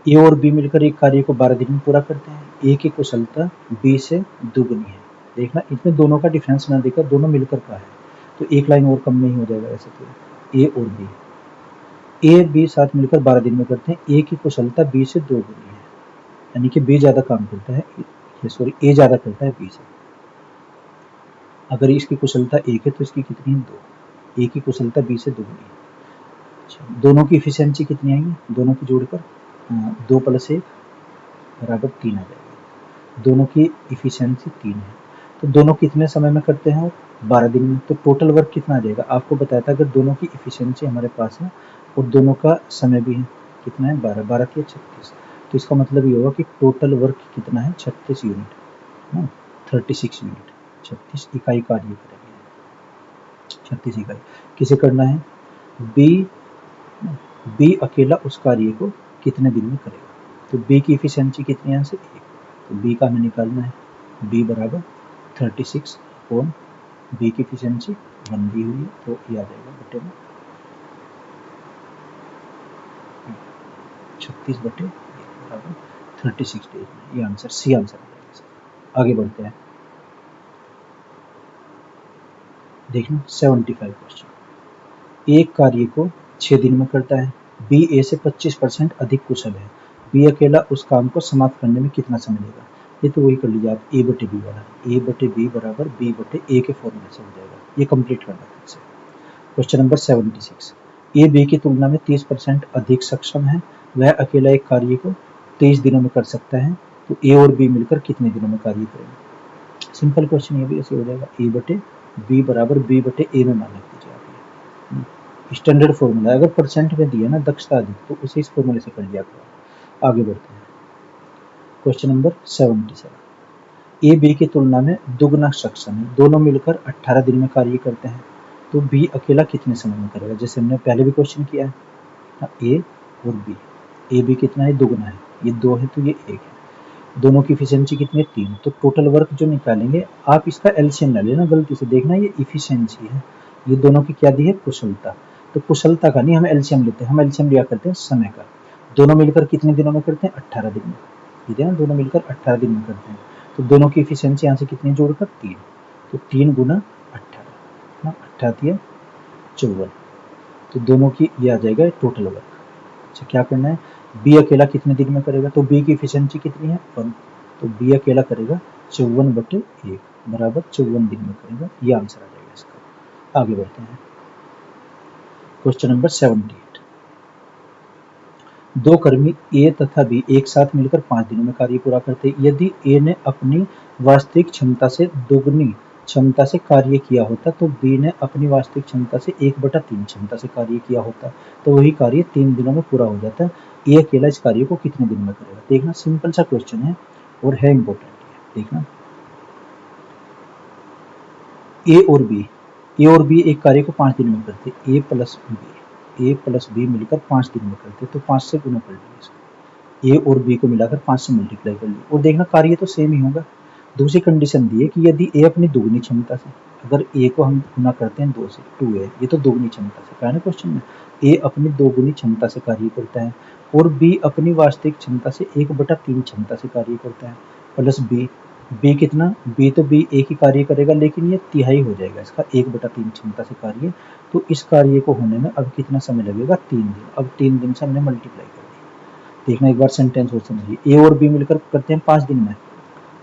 ए और बी मिलकर एक कार्य को 12 दिन में पूरा करते हैं, ए की कुशलता बी से दुगनी है। देखना इसमें दोनों का डिफरेंस ना देखा, दोनों मिलकर का है, तो एक लाइन और कम नहीं हो जाएगा ऐसे, तो ए और बी, ए बी साथ मिलकर 12 दिन में करते हैं, ए की कुशलता बी से दोगुनी है, यानी कि बी ज्यादा काम करता है, ए ज्यादा करता है बी से। अगर इसकी कुशलता 1 है तो इसकी कितनी है 2, ए की कुशलता बी से दुगनी है। अच्छा, दोनों की इफिशियंसी कितनी आएगी, दोनों की जोड़कर 2 + 1 बराबर 3 आ जाएगा, दोनों की इफिशियंसी 3 है। तो दोनों कितने समय में करते हैं 12 दिन में, तो टोटल वर्क कितना आ जाएगा, आपको बताया था अगर दोनों की इफिशियंसी हमारे पास है और दोनों का समय भी है, कितना है 12 12 के 36, तो इसका मतलब ये होगा कि टोटल वर्क कितना है 36 यूनिट, 36 यूनिट, 36 इकाई कार्य करेंगे। 36 इकाई। किसे करना है? बी अकेला उस कार्य को कितने दिन में करेगा? तो बी की इफिशिएंसी कितनी है यहाँ से? 1। तो बी का हमें निकालना है, बी बराबर 36 अपॉन बी की इफिशिएंसी 1 दी हुई है, तो ये आ जाएगा बटे में 36 बटे बराबर 36 डेज में। ये आंसर सी आंसर आ जाएगा। आगे बढ़ते हैं, देखना 75 क्वेश्चन। एक कार्य को 6 दिन में करता है, बी ए से 25% अधिक कुशल है, बी अकेला उस काम को समाप्त करने में कितना समय लेगा? ये तो वही कर लीजिए आप, ए बटे बी वाला, ए बटे बी बराबर बी बटे ए के फॉर्मूले से हो जाएगा। ये कंप्लीट करना है इससे। क्वेश्चन नंबर 76, ए बी की तुलना में 30% अधिक सक्षम है, वह अकेला एक कार्य को 23 दिनों में कर सकता है, तो ए और बी मिलकर कितने दिनों में कार्य करेंगे? सिंपल क्वेश्चन ये भी ऐसे हो जाएगा, ए बटे बी बराबर बी बटे ए में मान रख दीजिए आप। स्टैंडर्ड फॉर्मूला है, अगर परसेंट में दिया ना दक्षता अधिक, तो उसे इस फॉर्मूले से कर लिया करो। आगे बढ़ते हैं, क्वेश्चन नंबर 77, ए बी की तुलना में दुगना सक्षम है, दोनों मिलकर 18 दिन में कार्य करते हैं, तो बी अकेला कितने समय में करेगा? जैसे हमने पहले भी क्वेश्चन किया है, ए और बी, ए बी कितना है? दुगना है, ये 2 है तो ये 1 है, दोनों की इफिशिएंसी कितनी है? 3। तो टोटल वर्क जो निकालेंगे, आप इसका एलसीएम ना लेना गलती से, देखना ये इफिशिएंसी है, ये दोनों की क्या दी है? कुशलता। तो कुशलता का नहीं हम एलसीएम लेते हैं, हम एलसीएम लिया करते हैं समय का। दोनों मिलकर कितने दिनों में करते हैं? 18 दिन में। ठीक है ना, दोनों मिलकर 18 दिन में करते हैं, तो दोनों की इफिशिएंसी यहाँ से कितनी जोड़कर? 3। तो 3 गुना 18, 18 54, तो दोनों की ये आ जाएगा टोटल वर्क। अच्छा, क्या करना है? बी अकेला कितने दिन में करेगा? तो बी की इफिशिएंसी कितनी है? 1। तो बी अकेला करेगा 54 बटे 1 बराबर 54 दिन में करेगा। ये आंसर आ जाएगा इसका। आगे बढ़ते हैं, क्वेश्चन नंबर 78, दो कर्मी ए तथा बी एक साथ मिलकर 5 दिनों में कार्य पूरा करते हैं। यदि ए ने अपनी वास्तविक क्षमता से दोगुनी क्षमता से कार्य किया होता, तो बी ने अपनी वास्तविक क्षमता से 1/3 क्षमता से कार्य किया होता, तो वही कार्य 3 दिनों में पूरा हो जाता है। ए अकेला इस कार्य को कितने दिन में करेगा? देखना, सिंपल सा क्वेश्चन है और है इंपॉर्टेंट। देखना, ए और बी एक कार्य को 5 दिन में करते, ए प्लस बी मिलकर 5 दिन में करते, तो 5 से गुना कर लिया इसको, ए और बी को मिलाकर 5 से मल्टीप्लाई कर लिया, और देखना कार्य तो सेम ही होगा। दूसरी कंडीशन दी है कि यदि ए अपनी दोगुनी क्षमता से, अगर ए को हम गुना करते हैं 2 से, 2 है, ये तो दोगुनी क्षमता से कहा है ना क्वेश्चन में, ए अपनी दोगुनी क्षमता से कार्य करता है, और बी अपनी वास्तविक क्षमता से 1/3 क्षमता से कार्य करता है, प्लस बी कितना? बी तो बी एक ही कार्य करेगा, लेकिन ये तिहाई हो जाएगा इसका, 1/3 क्षमता से कार्य, तो इस कार्य को होने में अब कितना समय लगेगा? 3 दिन। अब 3 दिन से हमने मल्टीप्लाई कर दिया। देखना एक बार सेंटेंस और समझिए, ए और बी मिलकर करते हैं 5 दिन में,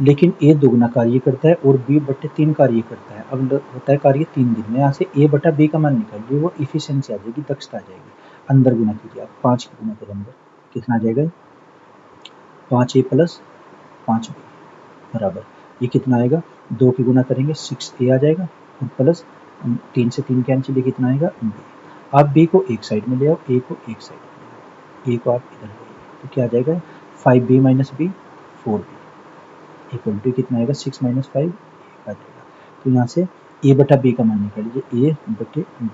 लेकिन ए दोगुना कार्य करता है और बी बटे 3 कार्य करता है। अब होता है कार्य 3 दिन में, यहाँ से ए बटा बी का मान निकालिए, वो इफिशिएंसी आ जाएगी, दक्षता आ जाएगी। अंदर गुना कीजिए आप, 5 की गुना करो अंदर, कितना आ जाएगा? 5a प्लस 5b बराबर, ये कितना आएगा? 2 की गुना करेंगे 6a आ जाएगा, और प्लस 3 से 3 कैंसिल, ये कितना आएगा? b। आप b को एक साइड में ले आओ, a को एक साइड में ले आओ, a को आप इधर ले आओ, तो क्या आ जाएगा? 5b minus b 4b equal to कितना आएगा? 6 माइनस 5 आ जाएगा। तो यहाँ से a बटा b का मान निकालिए, a बटे b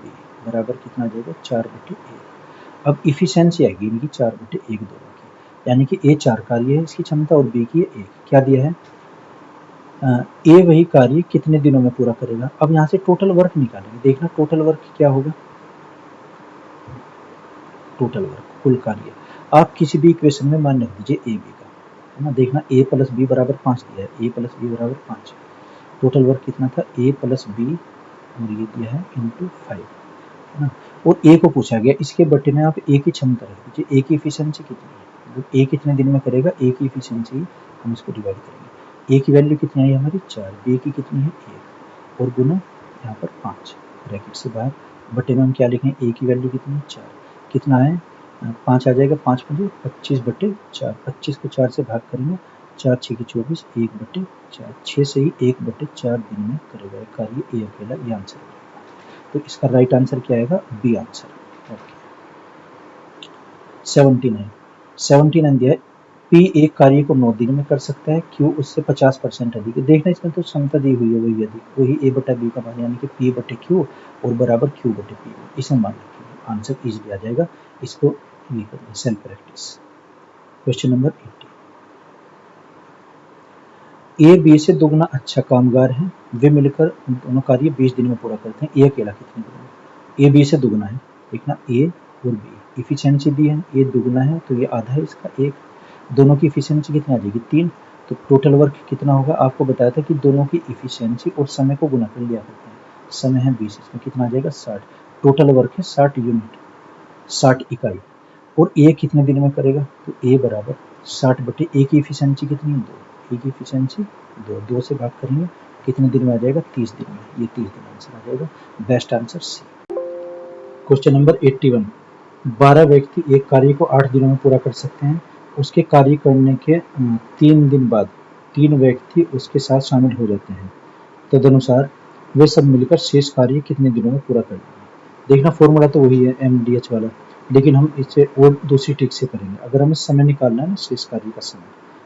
बराबर कितना आ जाएगा? 4 बटे 1। अब इफिशिएंसी आएगी इनकी 4 बटे 1 दोनों की, यानी कि a 4 कार्य है इसकी क्षमता और b की 1। क्या दिया है? ए वही कार्य कितने दिनों में पूरा करेगा? अब यहाँ से टोटल वर्क निकालेंगे, देखना टोटल वर्क क्या होगा? टोटल वर्क, कुल कार्य, आप किसी भी इक्वेशन में मान रख दीजिए ए बी का, है ना। देखना, ए प्लस बी बराबर 5 दिया है, ए प्लस बी बराबर 5, टोटल वर्क कितना था? ए प्लस बी और ये दिया है इंटू 5, है ना। और ए को पूछा गया, इसके बटे में आप ए की क्षमता रख दीजिए, ए की इफिशिएंसी कितनी है, ए कितने दिन में करेगा, ए की इफिशिएंसी हम इसको डिवाइड करेंगे। ए की वैल्यू कितनी आई हमारी? 4, बी की कितनी है? 1, और गुना यहाँ पर 5, ब्रैकेट से बाहर, बटे में हम क्या लिखें? ए की वैल्यू कितनी है? 4, कितना है? 5 आ जाएगा, 5 मुझे 25 बटे 4, 25 को 4 से भाग करेंगे, 4 6 की 24, 1 बटे 4, 6 से ही 1 बटे 4 दिन में करेगा कार्य ए अकेला, ये आंसर है। तो इसका राइट आंसर क्या आएगा? B answer. ओके, 79 दिया है, P एक कार्य को 9 दिन में कर सकता है, Q उससे 50% अधिक है। देखना इसमें तो समता दी हुई है वही अधिक, वही A बटा B का मान यानी कि P बटे Q और बराबर Q बटे P। इसमें मान रखेंगे, आंसर इजीली आ जाएगा। इसको ये करना self practice. Question number 80। A B से दोगुना अच्छा कामगार है, वे मिलकर दोनों कार्य 20 दिन में पूरा करते हैं। A अकेला कितने दिन में? A B से दोगुना है, देखना A और B इफिशियंसी दी है, A दुगुना है तो ये आधा है इसका, एक दोनों की इफिशियंसी कितनी आ जाएगी 3, तो टोटल वर्क कितना होगा? आपको बताया था कि दोनों की इफिशियंसी और समय को गुना कर लिया करते हैं। समय है 20, इसमें कितना आ जाएगा 60, टोटल वर्क है 60 यूनिट, 60 इकाई। और A कितने दिन में करेगा? तो A बराबर 60 बटे A की इफिशियंसी कितनी है 2, A की इफिशियंसी 2 से भाग करेंगे कितने दिन में आ जाएगा 30 दिन में, ये 30 दिन आंसर आ जाएगा। Best answer C. Question number 81। 12 व्यक्ति एक कार्य को 8 दिनों में पूरा कर सकते हैं, उसके कार्य करने के 3 दिन बाद 3 व्यक्ति उसके साथ शामिल हो जाते हैं, तदनुसार वे सब मिलकर शेष कार्य कितने दिनों में पूरा कर देंगे। देखना फॉर्मूला तो वही है MDH वाला, लेकिन हम इसे और दूसरी ट्रिक से करेंगे। अगर हमें समय निकालना है ना, शेष कार्य का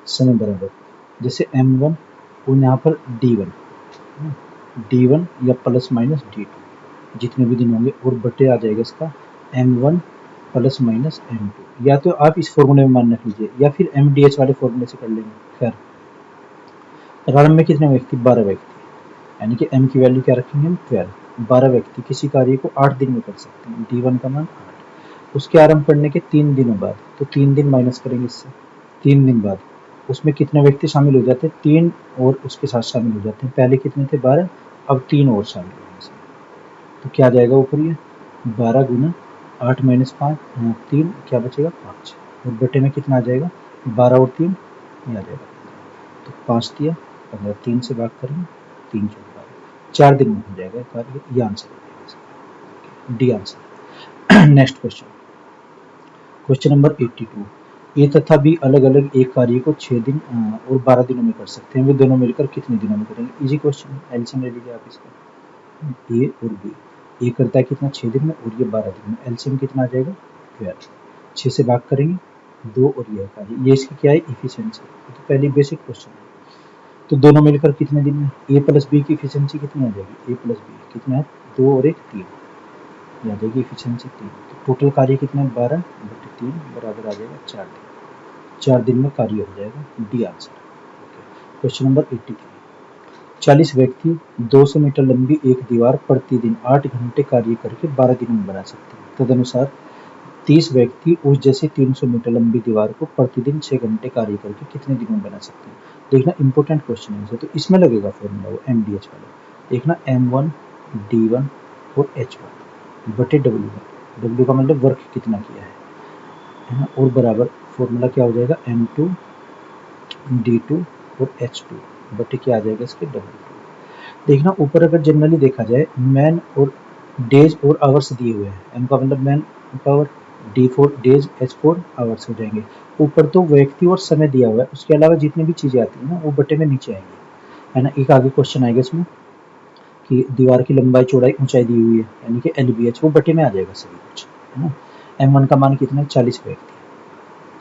समय बराबर जैसे M1 और यहाँ पर D1 या प्लस माइनस D2 जितने भी दिन होंगे, और बटे आ जाएगा इसका M1 प्लस माइनस M2। या तो आप इस फॉर्मूले में मान रख लीजिए या फिर MDH वाले फॉर्मूले से कर लेंगे। खैर प्रारंभ में कितने व्यक्ति? 12 व्यक्ति, यानी कि M की वैल्यू क्या रखेंगे हम 12। 12 व्यक्ति किसी कार्य को 8 दिन में कर सकते हैं, D1 का मान 8। उसके आरंभ करने के 3 दिनों बाद, तो 3 दिन माइनस करेंगे इससे, 3 दिन बाद उसमें कितने व्यक्ति शामिल हो जाते हैं? 3 और उसके साथ शामिल हो जाते हैं। पहले कितने थे? 12, अब 3 और शामिल होंगे इसमें, तो क्या आ जाएगा ऊपर ये 12 गुना 8 माइनस 5 3, क्या बचेगा 5, और बटे में कितना आ जाएगा 12 और 3 ये आ जाएगा, तो 5 दिया 15, 3 से भाग करेंगे 3 4 12, 4 दिन में हो जाएगा कार्य। ये आंसर हो जाएगा इसका, D answer. Next question, question number 82। ए तथा बी अलग अलग एक कार्य को 6 दिन और 12 दिनों में कर सकते हैं, वे दोनों मिलकर कितने दिनों में करेंगे? इजी क्वेश्चन, एलसीएम ले लीजिए आप इसका। ए और बी, ए करता है कितना 6 दिन में और ये 12 दिन में, एलसीएम कितना आ जाएगा 12, 6 से भाग करेंगे 2 और ये कार्य, ये इसकी क्या है इफिशियंसी, तो पहले बेसिक क्वेश्चन है। तो दोनों मिलकर कितने दिन में? ए प्लस बी की इफिशियंसी कितनी आ जाएगी? ए प्लस बी कितना है 2 और 1 3, ये आ जाएगी इफिशियंसी 3, तो टोटल कार्य कितना है 12 बटे 3 बराबर आ जाएगा 4 दिन, 4 दिन में कार्य हो जाएगा, डी आंसर। Question number 83। 40 व्यक्ति 200 मीटर लंबी एक दीवार प्रतिदिन 8 घंटे कार्य करके 12 दिनों में बना सकते हैं, तदनुसार 30 व्यक्ति उस जैसी 300 मीटर लंबी दीवार को प्रतिदिन 6 घंटे कार्य करके कितने दिनों में बना सकते हैं। देखना इंपॉर्टेंट क्वेश्चन है, तो इसमें लगेगा फॉर्मूला वो MDH वाला। देखना M1 D1 और H1 बटे W का मतलब वर्क कितना किया है ना, और बराबर फॉर्मूला क्या हो जाएगा M2 D2 और H2 बटे क्या आ जाएगा इसके W2। देखना ऊपर अगर जनरली देखा जाए मैन और डेज और आवर्स दिए हुए हैं, एम का मतलब man power, D4 days, H4 hours हो जाएंगे। ऊपर तो व्यक्ति और समय दिया हुआ है, उसके अलावा जितनी भी चीजें आती है ना वो बटे में नीचे आएंगी, है ना। एक आगे क्वेश्चन आएगा इसमें कि दीवार की लंबाई चौड़ाई ऊंचाई दी हुई है, यानी कि LBH, वो बटे में आ जाएगा सभी कुछ, है ना। M1 का मान कितना है 40 व्यक्ति,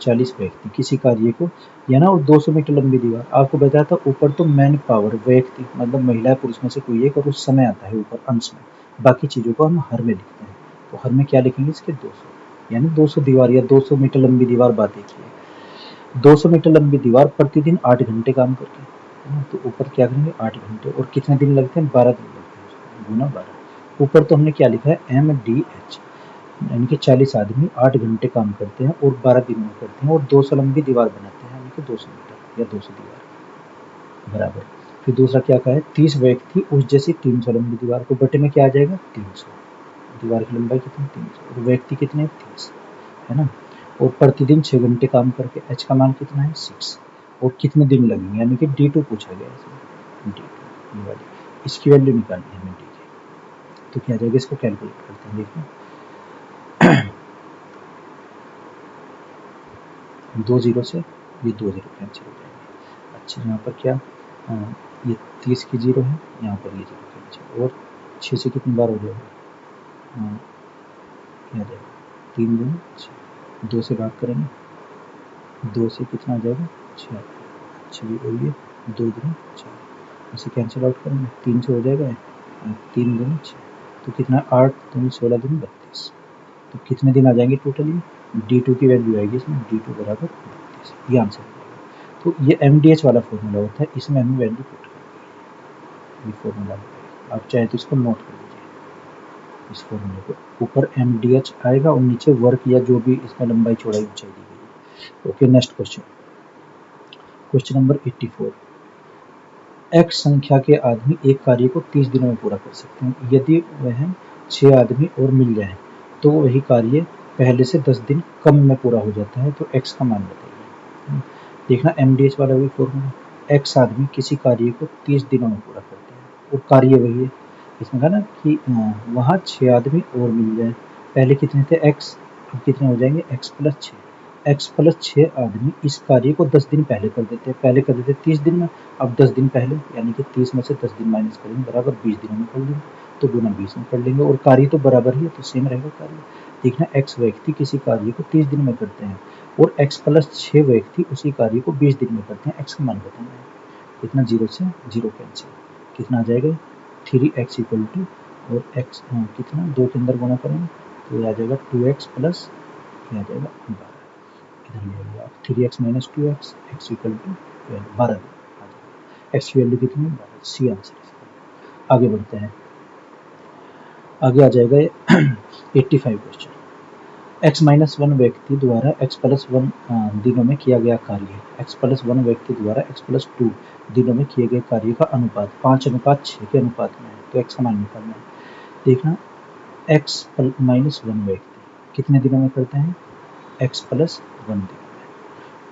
40 व्यक्ति किसी कार्य को, या ना, और 200 मीटर लंबी दीवार। आपको बताया था ऊपर तो मैन पावर व्यक्ति मतलब महिला पुरुष में से कोई एक, और उस समय आता है ऊपर अंश में, बाकी चीजों को हम हर में लिखते हैं, तो हर में क्या लिखेंगे इसके 200, यानी 200 दीवार या 200 मीटर लंबी दीवार बात एक ही है। 200 मीटर लंबी दीवार प्रतिदिन 8 घंटे काम करके, है ना, तो ऊपर क्या करेंगे 8 घंटे, और कितने दिन लगते हैं 12 दिन लगते हैं, गुना 12। ऊपर तो हमने क्या लिखा है MDH, यानी कि 40 आदमी 8 घंटे काम करते हैं और 12 दिन में करते हैं और 200 लंबी दीवार बनाते हैं, यानी कि 200 मीटर या 200 दीवार बराबर। फिर दूसरा क्या कहा है 30 व्यक्ति उस जैसी 300 लंबी दीवार को, बटे में क्या आ जाएगा 300, दीवार की लंबाई कितनी 300 और व्यक्ति कितने 30, है ना। और प्रतिदिन 6 घंटे काम करके, H का मान कितना है 6, और कितने दिन लगेंगे, यानी कि D2 पूछा गया है, D2 ये वाली, इसकी वैल्यू निकालनी है हमें D की, तो क्या आ जाएगा इसको कैलकुलेट करते हैं। देखिए 2 जीरो से ये 2 जीरो कैंसिल हो जाएंगे। अच्छा यहाँ पर क्या ये 30 की जीरो है, यहाँ पर ये जीरो कैंसिल, और 6 से कितनी बार हो जाएगा क्या आ जाएगा 3 दूनी 6, 2 से भाग करेंगे 2 से कितना आ जाएगा 6, चलिए और ये 2 दूनी 4, इसे कैंसिल आउट करेंगे 3 से हो जाएगा 3 दूनी 6, तो कितना 8 दूनी 16 दूनी 32, तो कितने दिन आ जाएंगे टोटली, D2 की वैल्यू आएगी इसमें D2 बराबर 32, ये आंसर हो जाएगा। तो ये MDH वाला फॉर्मूला होता है, इसमें हमने वैल्यू पुट कर दी, ये फॉर्मूला आप चाहे तो इसको नोट कर लीजिए, इस फॉर्मूले को ऊपर MDH आएगा और नीचे वर्क या जो भी इसका लंबाई चौड़ाई ऊंचाई दी गई है। Okay, next question, question number 84, X संख्या के आदमी एक कार्य को 30 दिनों में पूरा कर सकते हैं, यदि वह 6 आदमी और मिल जाए तो वही कार्य पहले से 10 दिन कम में पूरा हो जाता है, तो X का मान बताइए। देखना MDH वाला वही फॉर्मूला, X आदमी किसी कार्य को 30 दिनों में पूरा करते हैं और कार्य वही है, इसमें कहा ना कि वहाँ 6 आदमी और मिल जाए, पहले कितने थे X, अब कितने हो जाएंगे X प्लस 6, X प्लस 6 आदमी इस कार्य को 10 दिन पहले कर देते हैं, पहले कर देते 30 दिन में, अब 10 दिन पहले यानी कि 30 में से 10 दिन माइनस करेंगे बराबर 20 दिनों में कर लेंगे, तो गुना 20 में कर लेंगे और कार्य तो बराबर ही है तो सेम रहेगा कार्य। देखना X व्यक्ति किसी कार्य को 30 दिन में करते हैं और X प्लस 6 व्यक्ति उसी कार्य को 20 दिन में करते हैं, X का मान बताना है, कितना 0 से 0 कैंसिल, कितना आ जाएगा 3x इक्वल टू और x कितना 2 के अंदर गुना करेंगे तो ये आ जाएगा 2x प्लस ये आ जाएगा 12, इधर ले आइए आप 3x minus 2x, x equal to 12 आ जाएगा, x की वैल्यू कितनी है 12, सी आंसर इसका। आगे बढ़ते हैं, आगे आ जाएगा 85 क्वेश्चन, x माइनस 1 व्यक्ति द्वारा x प्लस 1 दिनों में किया गया कार्य, x प्लस 1 व्यक्ति द्वारा x प्लस 2 दिनों में किए गए कार्य का अनुपात 5:6 के अनुपात में है, तो x का मान निकालना है। देखना x माइनस 1 व्यक्ति कितने दिनों में करते हैं x प्लस 1 दिनों में,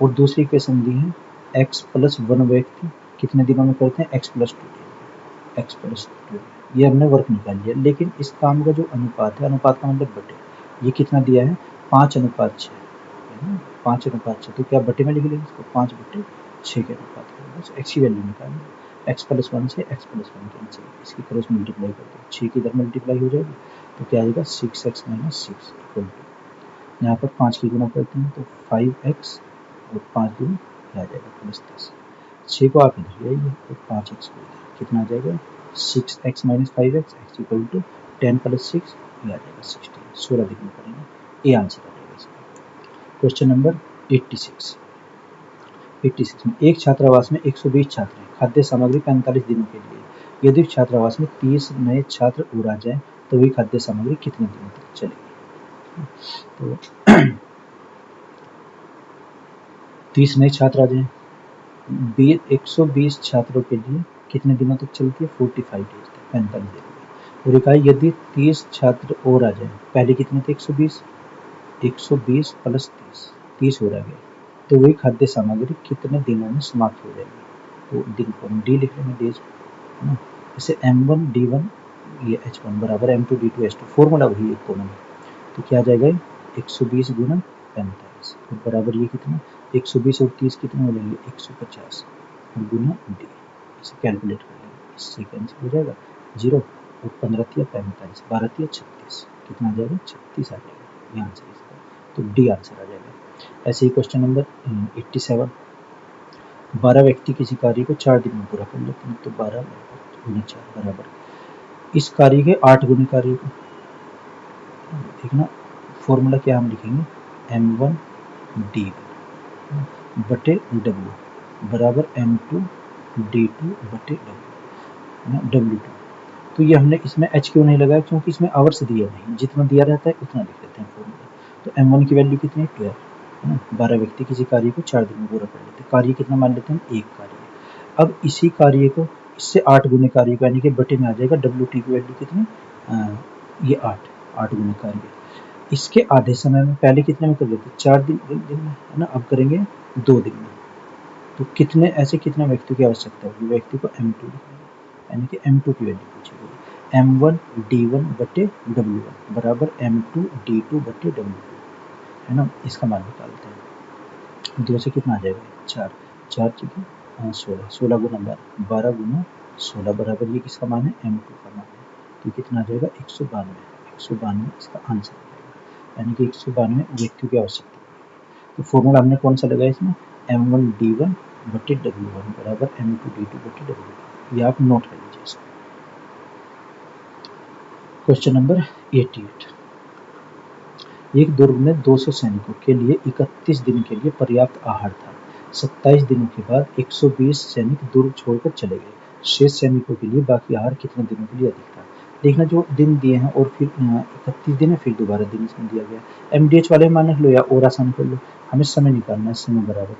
और दूसरी इक्वेशन दी है x प्लस 1 व्यक्ति कितने दिनों में करते हैं x प्लस 2, x प्लस 2, ये हमने वर्क निकाल लिया, लेकिन इस काम का जो अनुपात है, अनुपात का मतलब बटे, ये कितना दिया है 5:6 है ना, 5:6, तो क्या बटे में लिख लेंगे इसको 5/6 के अनुपात में, बस x की वैल्यू निकालनी, x प्लस 1 से x प्लस 1 कैंसिल, इसकी क्रॉस मल्टीप्लाई कर दो 6 की इधर मल्टीप्लाई हो जाएगी, तो क्या आएगा 6x माइनस 6 इक्वल टू, यहाँ पर 5 की गुना करते हैं तो 5x और 5 दूनी आ जाएगा प्लस 10, 6 को आप इधर ले आइए और 5x को इधर, कितना आ जाएगा 6x minus 5x, x equal to 10 plus 6 ये आ जाएगा 16, 16 दिन में करेंगे, ये आंसर आ जाएगा इसका। क्वेश्चन नंबर 86, 86 में एक छात्रावास में 120 छात्र हैं, खाद्य सामग्री 45 दिनों के लिए, यदि छात्रावास में 30 नए छात्र और आ जाए तो वही खाद्य सामग्री कितने दिनों तक चलेगी, तो 30 नए छात्र आ जाए, 120 छात्रों के लिए कितने दिनों तक चलती है 45 डेज तक, 45 दिन, और एक है यदि 30 छात्र और आ जाए, पहले कितने थे 120, 120 प्लस 30 और आ गए, तो वही खाद्य सामग्री कितने दिनों में समाप्त हो जाएगी, तो दिन को हम डी लिख लेंगे डेज है ना, जैसे M1 D1 ये H1 बराबर M2 D2 H2, फॉर्मूला वही एक कॉमन है, तो क्या आ जाएगा 120 गुना 45 और बराबर ये कितना 120 और 30 कितने हो जाएंगे 150 और गुना डी, इसे कैलकुलेट कर लेंगे, इससे कैंसिल हो जाएगा 0 और 15 45, 12 36, कितना आ जाएगा 36 आ जाएगा, ये आंसर इसका, तो डी आंसर आ जाएगा। ऐसे ही क्वेश्चन नंबर 87, 12 व्यक्ति किसी कार्य को 4 दिन में पूरा कर लेते हैं, तो 12 गुना 4 बराबर इस कार्य के 8 गुने कार्य को, देखना फॉर्मूला क्या हम लिखेंगे M1 D1 बटे W बराबर M2 D2 बटे W2, तो ये हमने इसमें H क्यों नहीं लगाया, क्योंकि इसमें आवर्स दिया नहीं, जितना दिया रहता है उतना लिख लेते हैं फॉर्मूला, तो M1 की वैल्यू कितनी है 12 है ना, 12 व्यक्ति किसी कार्य को 4 दिन में पूरा कर लेते हैं, कार्य कितना मान लेते हैं एक कार्य, अब इसी कार्य को इससे 8 गुने कार्य को यानी कि बटे में आ जाएगा WT की वैल्यू कितनी ये 8 गुने कार्य, इसके आधे समय में पहले कितने में कर लेते 4 दिन में है ना, अब करेंगे 2 दिन में, तो कितने ऐसे कितने व्यक्तियों की आवश्यकता होगी, व्यक्ति को M2 यानी कि M2 की वैल्यू पूछी गई, M1 D1 बटे W1 बराबर M2 D2 बटे W2 है ना, इसका मान निकालते हैं, 2 से कितना आ जाएगा 4, 4 चीज़ें 16, 16 गुना 12 गुना 16 बराबर ये किसका मान है M2 का मान है, तो कितना आ जाएगा 192, 192 इसका आंसर आ जाएगा, यानी कि 192 व्यक्तियों की आवश्यकता है। तो फॉर्मूला हमने कौन सा लगाया इसमें, m1d1 बटे w1 बराबर m2d2 बटे w2। ये आप नोट कर लीजिए इसको। Question number 88। एक दुर्ग में 200 सैनिकों के लिए 31 दिन के लिए पर्याप्त आहार था। 27 दिनों के बाद 120 सैनिक दुर्ग छोड़कर चले गए। शेष सैनिकों के लिए बाकी आहार कितने दिनों के लिए अधिक था। देखना जो दिन दिए हैं और फिर 31 दिन है, फिर दोबारा दिन इसमें दिया गया। MDH वाले मान लो या और आसान कर लो, हमें समय निकालना है। समय बराबर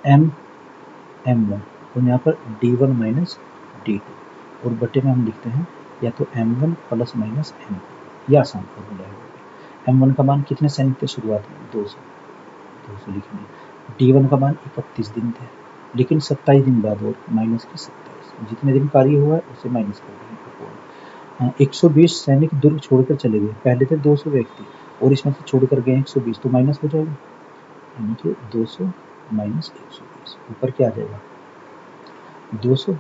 m1 और यहाँ पर d1 माइनस d2 और बटे में हम लिखते हैं या तो m1 प्लस माइनस m2। यह आसान फॉर्मूला है। m1 का मान कितने सैनिक थे शुरुआत में, 200 लिखेंगे। d1 का मान 31 दिन थे, लेकिन 27 दिन बाद और माइनस के 27, जितने दिन कार्य हुआ है उसे माइनस कर देंगे। 120 सैनिक दुर्ग छोड़कर चले गए। पहले थे 200 व्यक्ति और इसमें से छोड़कर गए 120, तो माइनस हो जाएगा, यानी कि 200 माइनस 120। ऊपर क्या आ जाएगा 200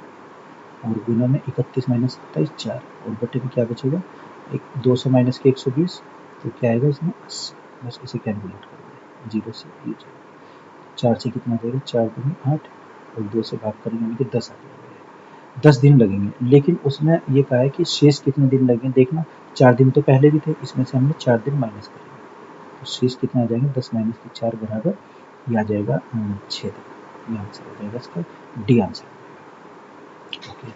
और गुना में 31 माइनस 27 4 और बटे में क्या बचेगा 200 माइनस के 120, तो क्या आएगा इसमें 80। बस इसे कैलकुलेट कर दें, 0 से ये जाएगा। 4 से कितना जाएगा, 4 दूनी 8 और 2 से भाग करेंगे यानी कि 10 आ जाएगा। 10 दिन लगेंगे, लेकिन उसमें ये कहा है कि शेष कितने दिन लगेंगे। देखना 4 दिन तो पहले भी थे, इसमें से हमने 4 दिन माइनस करेंगे तो शेष कितना आ जाएगा 10 माइनस के 4 बराबर ये आ जाएगा 6 दिन। ये आंसर हो जाएगा इसका, डी आंसर। ओके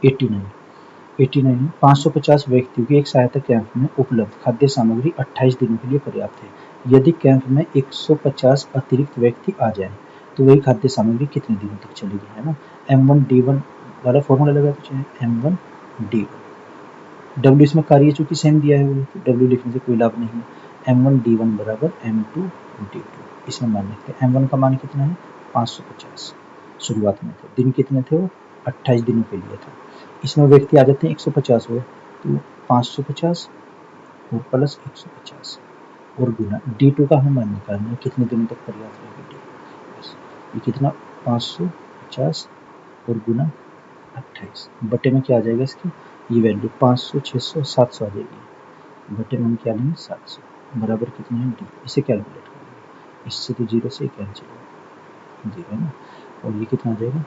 89 550 व्यक्तियों की एक सहायता कैंप में उपलब्ध खाद्य सामग्री 28 दिनों के लिए पर्याप्त है। यदि कैंप में 150 अतिरिक्त व्यक्ति आ जाए तो वही खाद्य सामग्री कितने दिनों तक चलेगी, है ना। m1d1 वाला फॉर्मूला लगा दीजिए, m1d1 w इसमें कार्य चूंकि सेम दिया है तो w लिखने से कोई लाभ नहीं है। m1d1 बराबर m2d2, इसमें मान लिखते हैं। m1 का मान कितना है 550 शुरुआत में थे, दिन कितने थे वो 28 दिनों के लिए था। इसमें व्यक्ति आ जाते हैं 150 हुए तो 550 और प्लस 150 और गुना d2 का हमें मान निकालना है कितने दिनों तक पर्याप्त रहेगा d। बस ये कितना 550 और गुना 28 बटे में क्या आ जाएगा इसकी ये वैल्यू 500 600 700 आ जाएगी। बटे में हम क्या लेंगे 700 बराबर कितना है d। इसे कैलकुलेट करेंगे, इससे तो 0 से कैंसिल होगा 0 है ना। और ये कितना आ जाएगा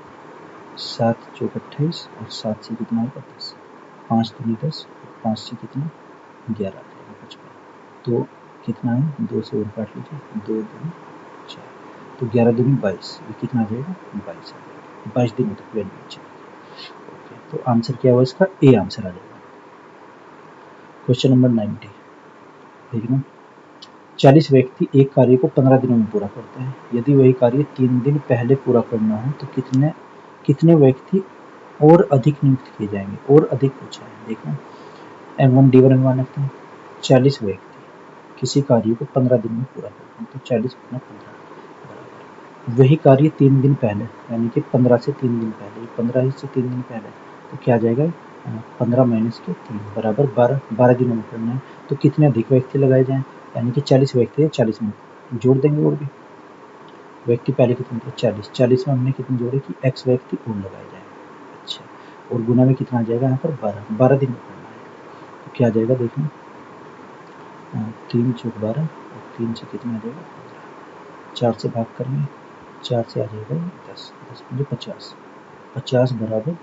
7 चौक 28 और 7 से कितना आएगा 10, 5 दूनी 10 और 5 से कितना 11 आ जाएगा 55। तो कितना है 2 से और काट लीजिए, 2 दूनी 4 तो 11 दूनी 22, ये कितना आ जाएगा 22 आ जाएगा। 22 दिनों तक वैल्यू चलेगी। ओके तो आंसर क्या हुआ इसका, ए आंसर आ जाएगा। क्वेश्चन नंबर 90 देखना 40 व्यक्ति एक कार्य को 15 दिनों में पूरा करते हैं। यदि वही कार्य 3 दिन पहले पूरा करना हो तो कितने व्यक्ति और अधिक नियुक्त किए जाएंगे। और अधिक पूछा है, देखना m1d1 मान रखते हैं 40 व्यक्ति किसी कार्य को 15 दिन में पूरा करते हैं तो 40 गुना 15 बराबर वही कार्य 3 दिन पहले, यानी कि 15 से 3 दिन पहले, 15 से 3 दिन पहले तो क्या आ जाएगा 15 माइनस के 3 बराबर 12 दिनों में करना है तो कितने अधिक व्यक्ति लगाए जाएं, यानी कि 40 व्यक्ति है 40 में जोड़ देंगे और भी व्यक्ति पहले कितने थे 40 में हमने कितने जोड़े कि x व्यक्ति और लगाए जाए। अच्छा और गुना में कितना आ जाएगा यहाँ पर 12 दिन में करना है तो क्या आ जाएगा देखना 3 चौक 12 और 3 से कितना आ जाएगा 4 से भाग करेंगे 4 से आ जाएगा 10 मुझे 50 बराबर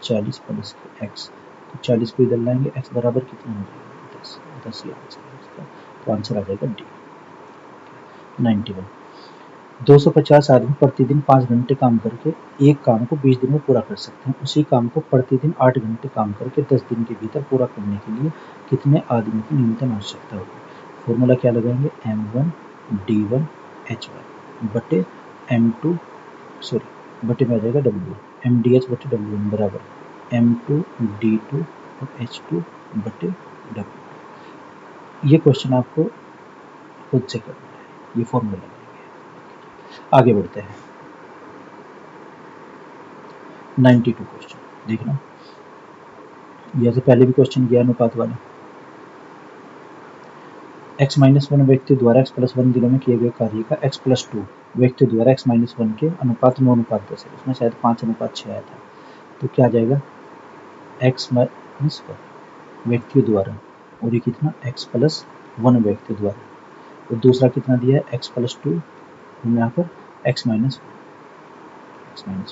40 प्लस x तो 40 को इधर लाएंगे x बराबर कितना हो जाएगा 10 ही आंसर है इसका, तो आंसर आ जाएगा डी। 91 250 आदमी प्रतिदिन 5 घंटे काम करके एक काम को 20 दिन में पूरा कर सकते हैं। उसी काम को प्रतिदिन 8 घंटे काम करके 10 दिन के भीतर पूरा करने के लिए कितने आदमी की न्यूनतम आवश्यकता होगी। फॉर्मूला क्या लगाएंगे m1d1 h1 बटे m2 बटे में आ जाएगा w1 mdh बटे w1 बराबर m2d2 और h2 बटे w। ये क्वेश्चन आपको खुद से करना है, ये फॉर्मूला आगे बढ़ते हैं। 92 क्वेश्चन देखना, यह से पहले भी क्वेश्चन किया अनुपात वाला। x-1 व्यक्ति द्वारा x+1 दिनों में किए गए कार्य का x+2 व्यक्ति द्वारा x-1 के अनुपात 9:10 है। उसमें शायद 5:6 आया था तो क्या आ जाएगा x-1 व्यक्ति द्वारा और ये कितना x+1 व्यक्ति द्वारा और दूसरा कितना दिया है x+2, हम यहाँ पर x माइनस वन,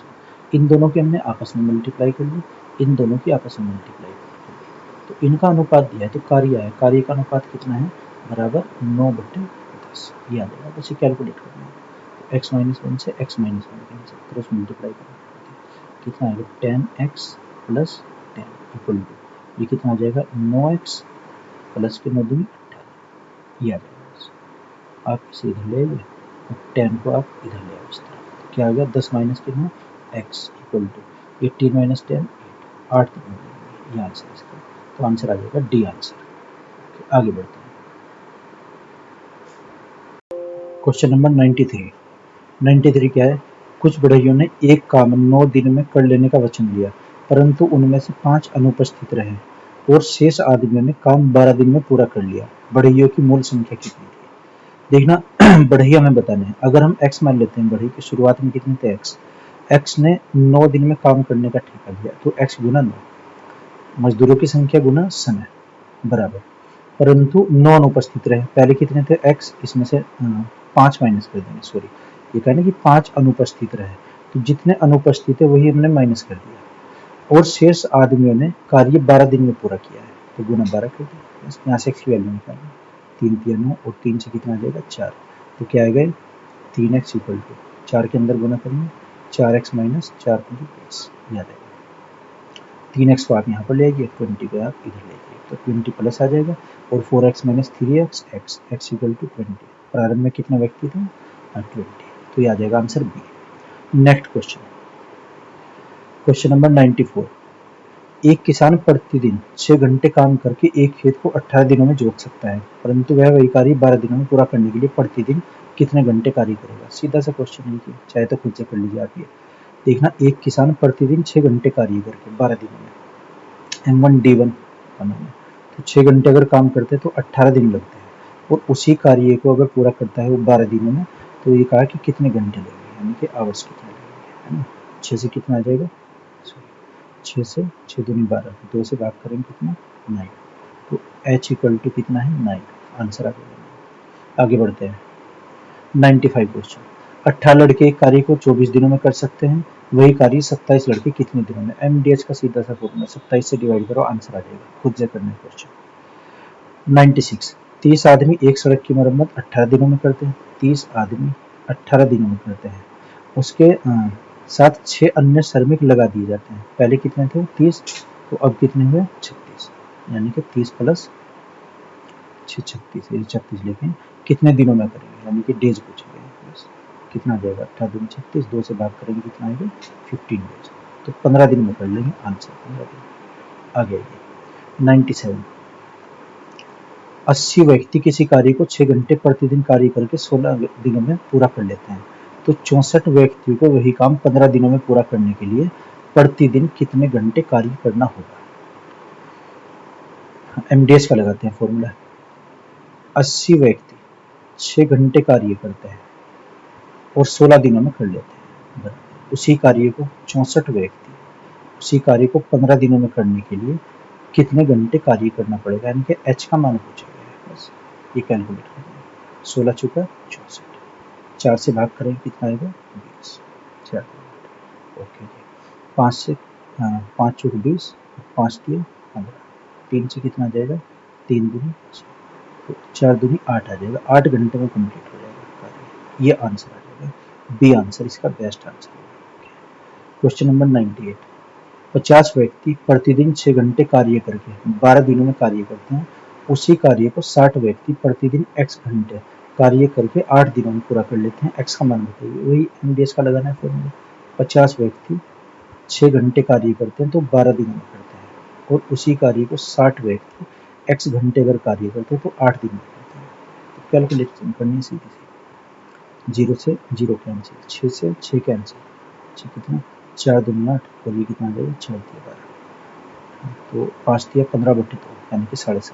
इन दोनों की हमने आपस में मल्टीप्लाई कर ली, इन दोनों की आपस में मल्टीप्लाई कर ली, तो इनका अनुपात दिया है, तो कार्य है, कार्य का अनुपात कितना है, बराबर 9/10, ये आ जाएगा, बस ये कैलकुलेट करना है। तो x-1 से x-1 क्रॉस मल्टीप्लाई करना है, कितना आएगा 10x + 10 इक्वल टू, ये कितना आ जाएगा 9x प्लस के 9 दूनी 18, ये आ जाएगा। आप इसे इधर ले आइए और 10 को आप इधर ले आओ इस तरह, तो क्या आ गया 10 माइनस कितना x इक्वल टू 18 माइनस 10 8, ये आंसर इसका, तो आंसर आ जाएगा डी आंसर। आगे बढ़ते हैं, क्वेश्चन नंबर 93 क्या है, कुछ बढ़इयों ने एक काम 9 दिन में कर लेने का वचन दिया, परंतु उनमें से 5 अनुपस्थित रहे और शेष आदमियों ने काम 12 दिन में पूरा कर लिया। बढ़इयों की मूल संख्या कितनी थी? देखना बढ़इया हमें बताना है। अगर हम x मान लेते हैं, बढ़ई की शुरुआत में कितने थे x ने 9 दिन में काम करने का ठेका दिया, तो x गुना 9, मजदूरों की संख्या गुना समय बराबर, परंतु 9 अनुपस्थित रहे। पहले कितने थे x, इसमें से 5 माइनस कर देंगे, सॉरी ये कहना कि 5 अनुपस्थित रहे, तो जितने अनुपस्थित है वही हमने माइनस कर दिया, और शेष आदमियों ने कार्य 12 दिन में पूरा किया है, तो गुना 12 कर दिया, यहाँ से x की वैल्यू निकालनी, 3 3 9 और 3 से कितना आ जाएगा 4, तो क्या आएगा 3x इक्वल टू 4 के अंदर गुना करेंगे 4x माइनस 4 × 20, याद आएगा 3x को आप यहाँ पर ले आइए, 20 को आप इधर ले आइए, तो 20 प्लस आ जाएगा, और 4x minus 3x x equal to 20, प्रारंभ में कितना व्यक्ति थे 20, तो ये आ जाएगा answer B. Next question number 94, एक किसान प्रतिदिन 6 घंटे काम करके एक खेत को 18 दिनों में जोत सकता है, परंतु वह वही कार्य 12 दिनों में पूरा करने के लिए प्रतिदिन कितने घंटे कार्य करेगा? सीधा सा क्वेश्चन है, चाहे तो खुद से कर लीजिए आप। ये देखना, एक किसान प्रतिदिन 6 घंटे कार्य करके 12 दिनों में, M1 D1 बनाना, तो 6 घंटे अगर काम करते हैं तो 18 दिन लगते हैं, और उसी कार्य को अगर पूरा करता है वो 12 दिनों में, तो ये कहा कि कितने घंटे लगेंगे, यानी कि आवर्स कितने लगेंगे, है ना। 6 से कितना आ जाएगा, 6 से 6 दूनी 12, 2 से भाग करेंगे कितना 9, तो h इक्वल टू कितना है 9, आंसर आ जाएगा। आगे बढ़ते हैं, 95 क्वेश्चन, 18 लड़के एक कार्य को 24 दिनों में कर सकते हैं, वही कार्य 27 लड़के कितने दिनों में? MDH का सीधा सा फॉर्मूला, 27 से डिवाइड करो, आंसर आ जाएगा, खुद से करना है क्वेश्चन। 96, 30 आदमी एक सड़क की मरम्मत 18 दिनों में करते हैं, 30 आदमी 18 दिनों में करते हैं, उसके साथ 6 अन्य श्रमिक लगा दिए जाते हैं। पहले कितने थे 30, तो अब कितने हुए 36, यानी कि 30 प्लस 6 36, ये 36 लेके कितने दिनों में करेंगे, यानी कि डेज पूछेंगे, कितना आ जाएगा 18 दूनी 36, 2 से भाग करेंगे कितना आएगा 15 डेज, तो 15 दिन में कर लेंगे, आंसर 15 दिन। आगे आइए 97, 80 व्यक्ति किसी कार्य को 6 घंटे प्रतिदिन कार्य करके 16 दिनों में पूरा कर लेते हैं, तो 64 व्यक्तियों को वही काम 15 दिनों में पूरा करने के लिए प्रतिदिन कितने घंटे कार्य करना होगा? MDH का लगाते हैं फॉर्मूला, 80 व्यक्ति 6 घंटे कार्य करते हैं और 16 दिनों में कर लेते हैं, उसी कार्य को 64 व्यक्ति उसी कार्य को 15 दिनों में करने के लिए कितने घंटे कार्य करना पड़ेगा, यानी कि h का मान पूछा गया है, बस ये कैलकुलेट करना है। 16 चुका 64, 4 से भाग करेंगे कितना आएगा 20, 4 ओके जी, 5 से 5 चुक 20, 5 दिए 15, 3 से कितना आ जाएगा 3 दूनी 6, तो 4 दूनी 8 आ जाएगा, 8 घंटे में कंप्लीट हो जाएगा कार्य, ये आंसर आ जाएगा बी आंसर, इसका बेस्ट आंसर है। क्वेश्चन नंबर 98, 50 व्यक्ति प्रतिदिन 6 घंटे कार्य करके 12 दिनों में कार्य करते हैं, उसी कार्य को 60 व्यक्ति प्रतिदिन x घंटे कार्य करके 8 दिनों में पूरा कर लेते हैं, x का मान बताइए, वही MDH का लगाना है फॉर्मूला, 50 व्यक्ति 6 घंटे कार्य करते हैं तो 12 दिनों में करते हैं, और उसी कार्य को 60 व्यक्ति x घंटे अगर कार्य करते हैं तो 8 दिन में करते हैं, तो कैलकुलेशन करनी सीधी सी, 0 से 0 कैंसिल, 6 से 6 कैंसिल, 6 कितना 4 दूनी 8, और ये कितना आ जाएगा 4 दिया 12, तो 5 दिया 15/2, यानी कि 7.5,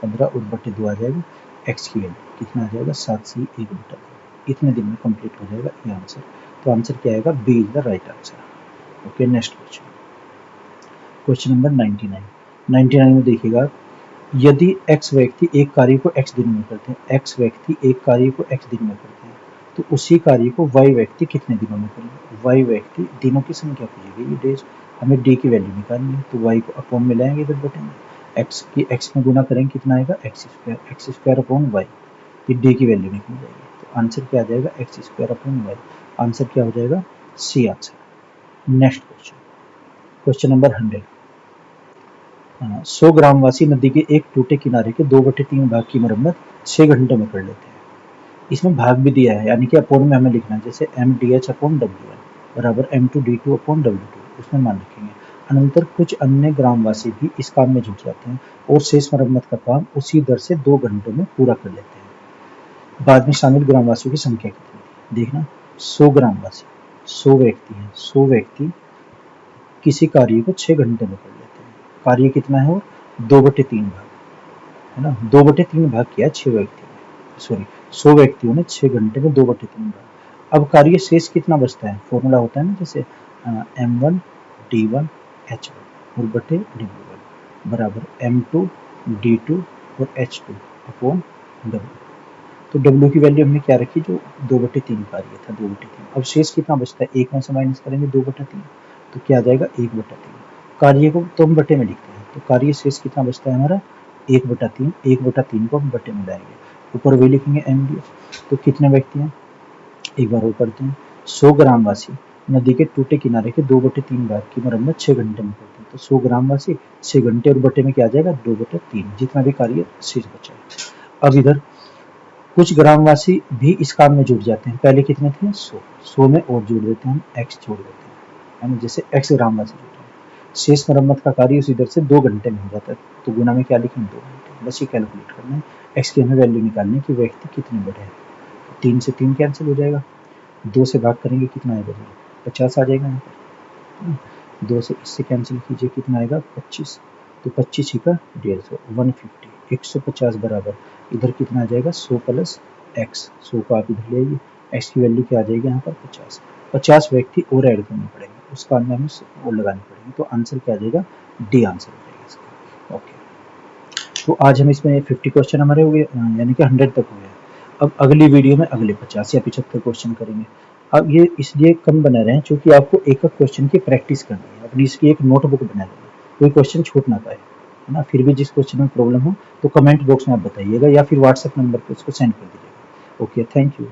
15 और बटे 2 आ जाएगा, x की वैल्यू कितना आ जाएगा 7 से 1 घंटा, इतने दिन में कंप्लीट हो जाएगा ये आंसर, तो आंसर क्या आएगा B is the right answer. Okay, next question, question number 99 में देखिएगा, यदि x व्यक्ति एक कार्य को x दिन में करते हैं, x व्यक्ति एक कार्य को x दिन में करते हैं, तो उसी कार्य को y व्यक्ति कितने दिनों में करेंगे? y व्यक्ति दिनों की संख्या पूछेगी, ये डेज, हमें d की वैल्यू निकालनी है, तो y को अपॉन में लाएंगे इधर बटे में, x की x में गुना करेंगे कितना आएगा x स्क्वायर अपॉन y, ये d की वैल्यू निकल जाएगी, तो आंसर क्या आ जाएगा x square upon y, answer क्या हो जाएगा C answer. Next question number 100। 100 ग्रामवासी नदी के एक टूटे किनारे के 2/3 भाग की मरम्मत 6 घंटे में कर लेते हैं। इसमें भाग भी दिया है, यानी कि अपोन में हमें लिखना है, जैसे mdh अपॉन w1 बराबर m2d2 अपॉन w2, उसमें मान रखेंगे। अनंतर कुछ अन्य ग्रामवासी भी इस काम में जुट जाते हैं और शेष मरम्मत का काम उसी दर से 2 घंटों में पूरा कर लेते हैं। बाद में शामिल ग्रामवासियों की संख्या कितनी है? देखना, 100 ग्रामवासी, 100 व्यक्ति हैं, 100 व्यक्ति किसी कार्य को 6 घंटे में कर लेते हैं। कार्य कितना है? और 2/3 भाग है ना, 2/3 भाग किया 6 व्यक्तियों ने, सॉरी 100 व्यक्तियों ने 6 घंटे में 2/3 भाग। अब कार्य शेष कितना बचता है? फॉर्मूला होता है ना, जैसे m1 d1 h1 और बटे w1 बराबर m2 d2 और h2 अपॉन w। तो w की वैल्यू हमने क्या रखी? जो 2/3 कार्य था, 2/3। अब शेष कितना बचता है? 1 में से माइनस करेंगे 2/3, तो क्या आ जाएगा 1/3। कार्य को तो हम बटे में लिखते हैं, तो कार्य शेष कितना बचता है हमारा 1/3। 1/3 को हम बटे में लाएंगे, ऊपर वही लिखेंगे mdh। तो कितने व्यक्ति हैं? एक बार और पढ़ते हैं। 100 ग्रामवासी नदी के टूटे किनारे के 2/3 भाग की मरम्मत 6 घंटे में करते हैं। तो 100 ग्रामवासी 6 घंटे और बटे में क्या आ जाएगा 2/3, जितना भी कार्य शेष बचा है। अब इधर कुछ ग्रामवासी भी इस काम में जुट जाते हैं। पहले कितने थे? 100 में और जोड़ देते हैं हम, x जोड़ देते हैं, है ना, जैसे x ग्रामवासी जुटे हैं। शेष मरम्मत का कार्य उसी दर से 2 घंटे में हो जाता है, तो गुना में क्या लिखेंगे 2 घंटे, बस ये कैलकुलेट करना है। x की हमें वैल्यू निकालनी है कि व्यक्ति कितने बड़े हैं। 3 से 3 कैंसिल हो जाएगा, 2 से भाग करेंगे कितना आएगा? 50 आ जाएगा यहाँ पर। 2 से इससे कैंसिल कीजिए, कितना आएगा 25, तो 25 ही का 150, 150, 150 बराबर इधर कितना आ जाएगा 100 प्लस x, 100 को आप इधर ले आइए, x की वैल्यू क्या आ जाएगी यहाँ पर 50। 50 व्यक्ति और ऐड करने पड़ेंगे, उस काम में हमें और लगाने पड़ेंगे, तो आंसर क्या आ जाएगा डी आंसर हो जाएगा इसका। ओके, तो आज हम इसमें 50 क्वेश्चन हमारे हो गए, यानी कि 100 तक हो गए। अब अगली वीडियो में अगले 50 या 75 क्वेश्चन करेंगे। अब ये इसलिए कम बना रहे हैं क्योंकि आपको एक एक क्वेश्चन की प्रैक्टिस करनी है, अपनी इसकी एक नोटबुक बना लेना, कोई क्वेश्चन छूट ना पाए, है ना। फिर भी जिस क्वेश्चन में प्रॉब्लम हो तो कमेंट बॉक्स में आप बताइएगा या फिर व्हाट्सएप नंबर पर उसको सेंड कर दीजिएगा। Okay, thank you.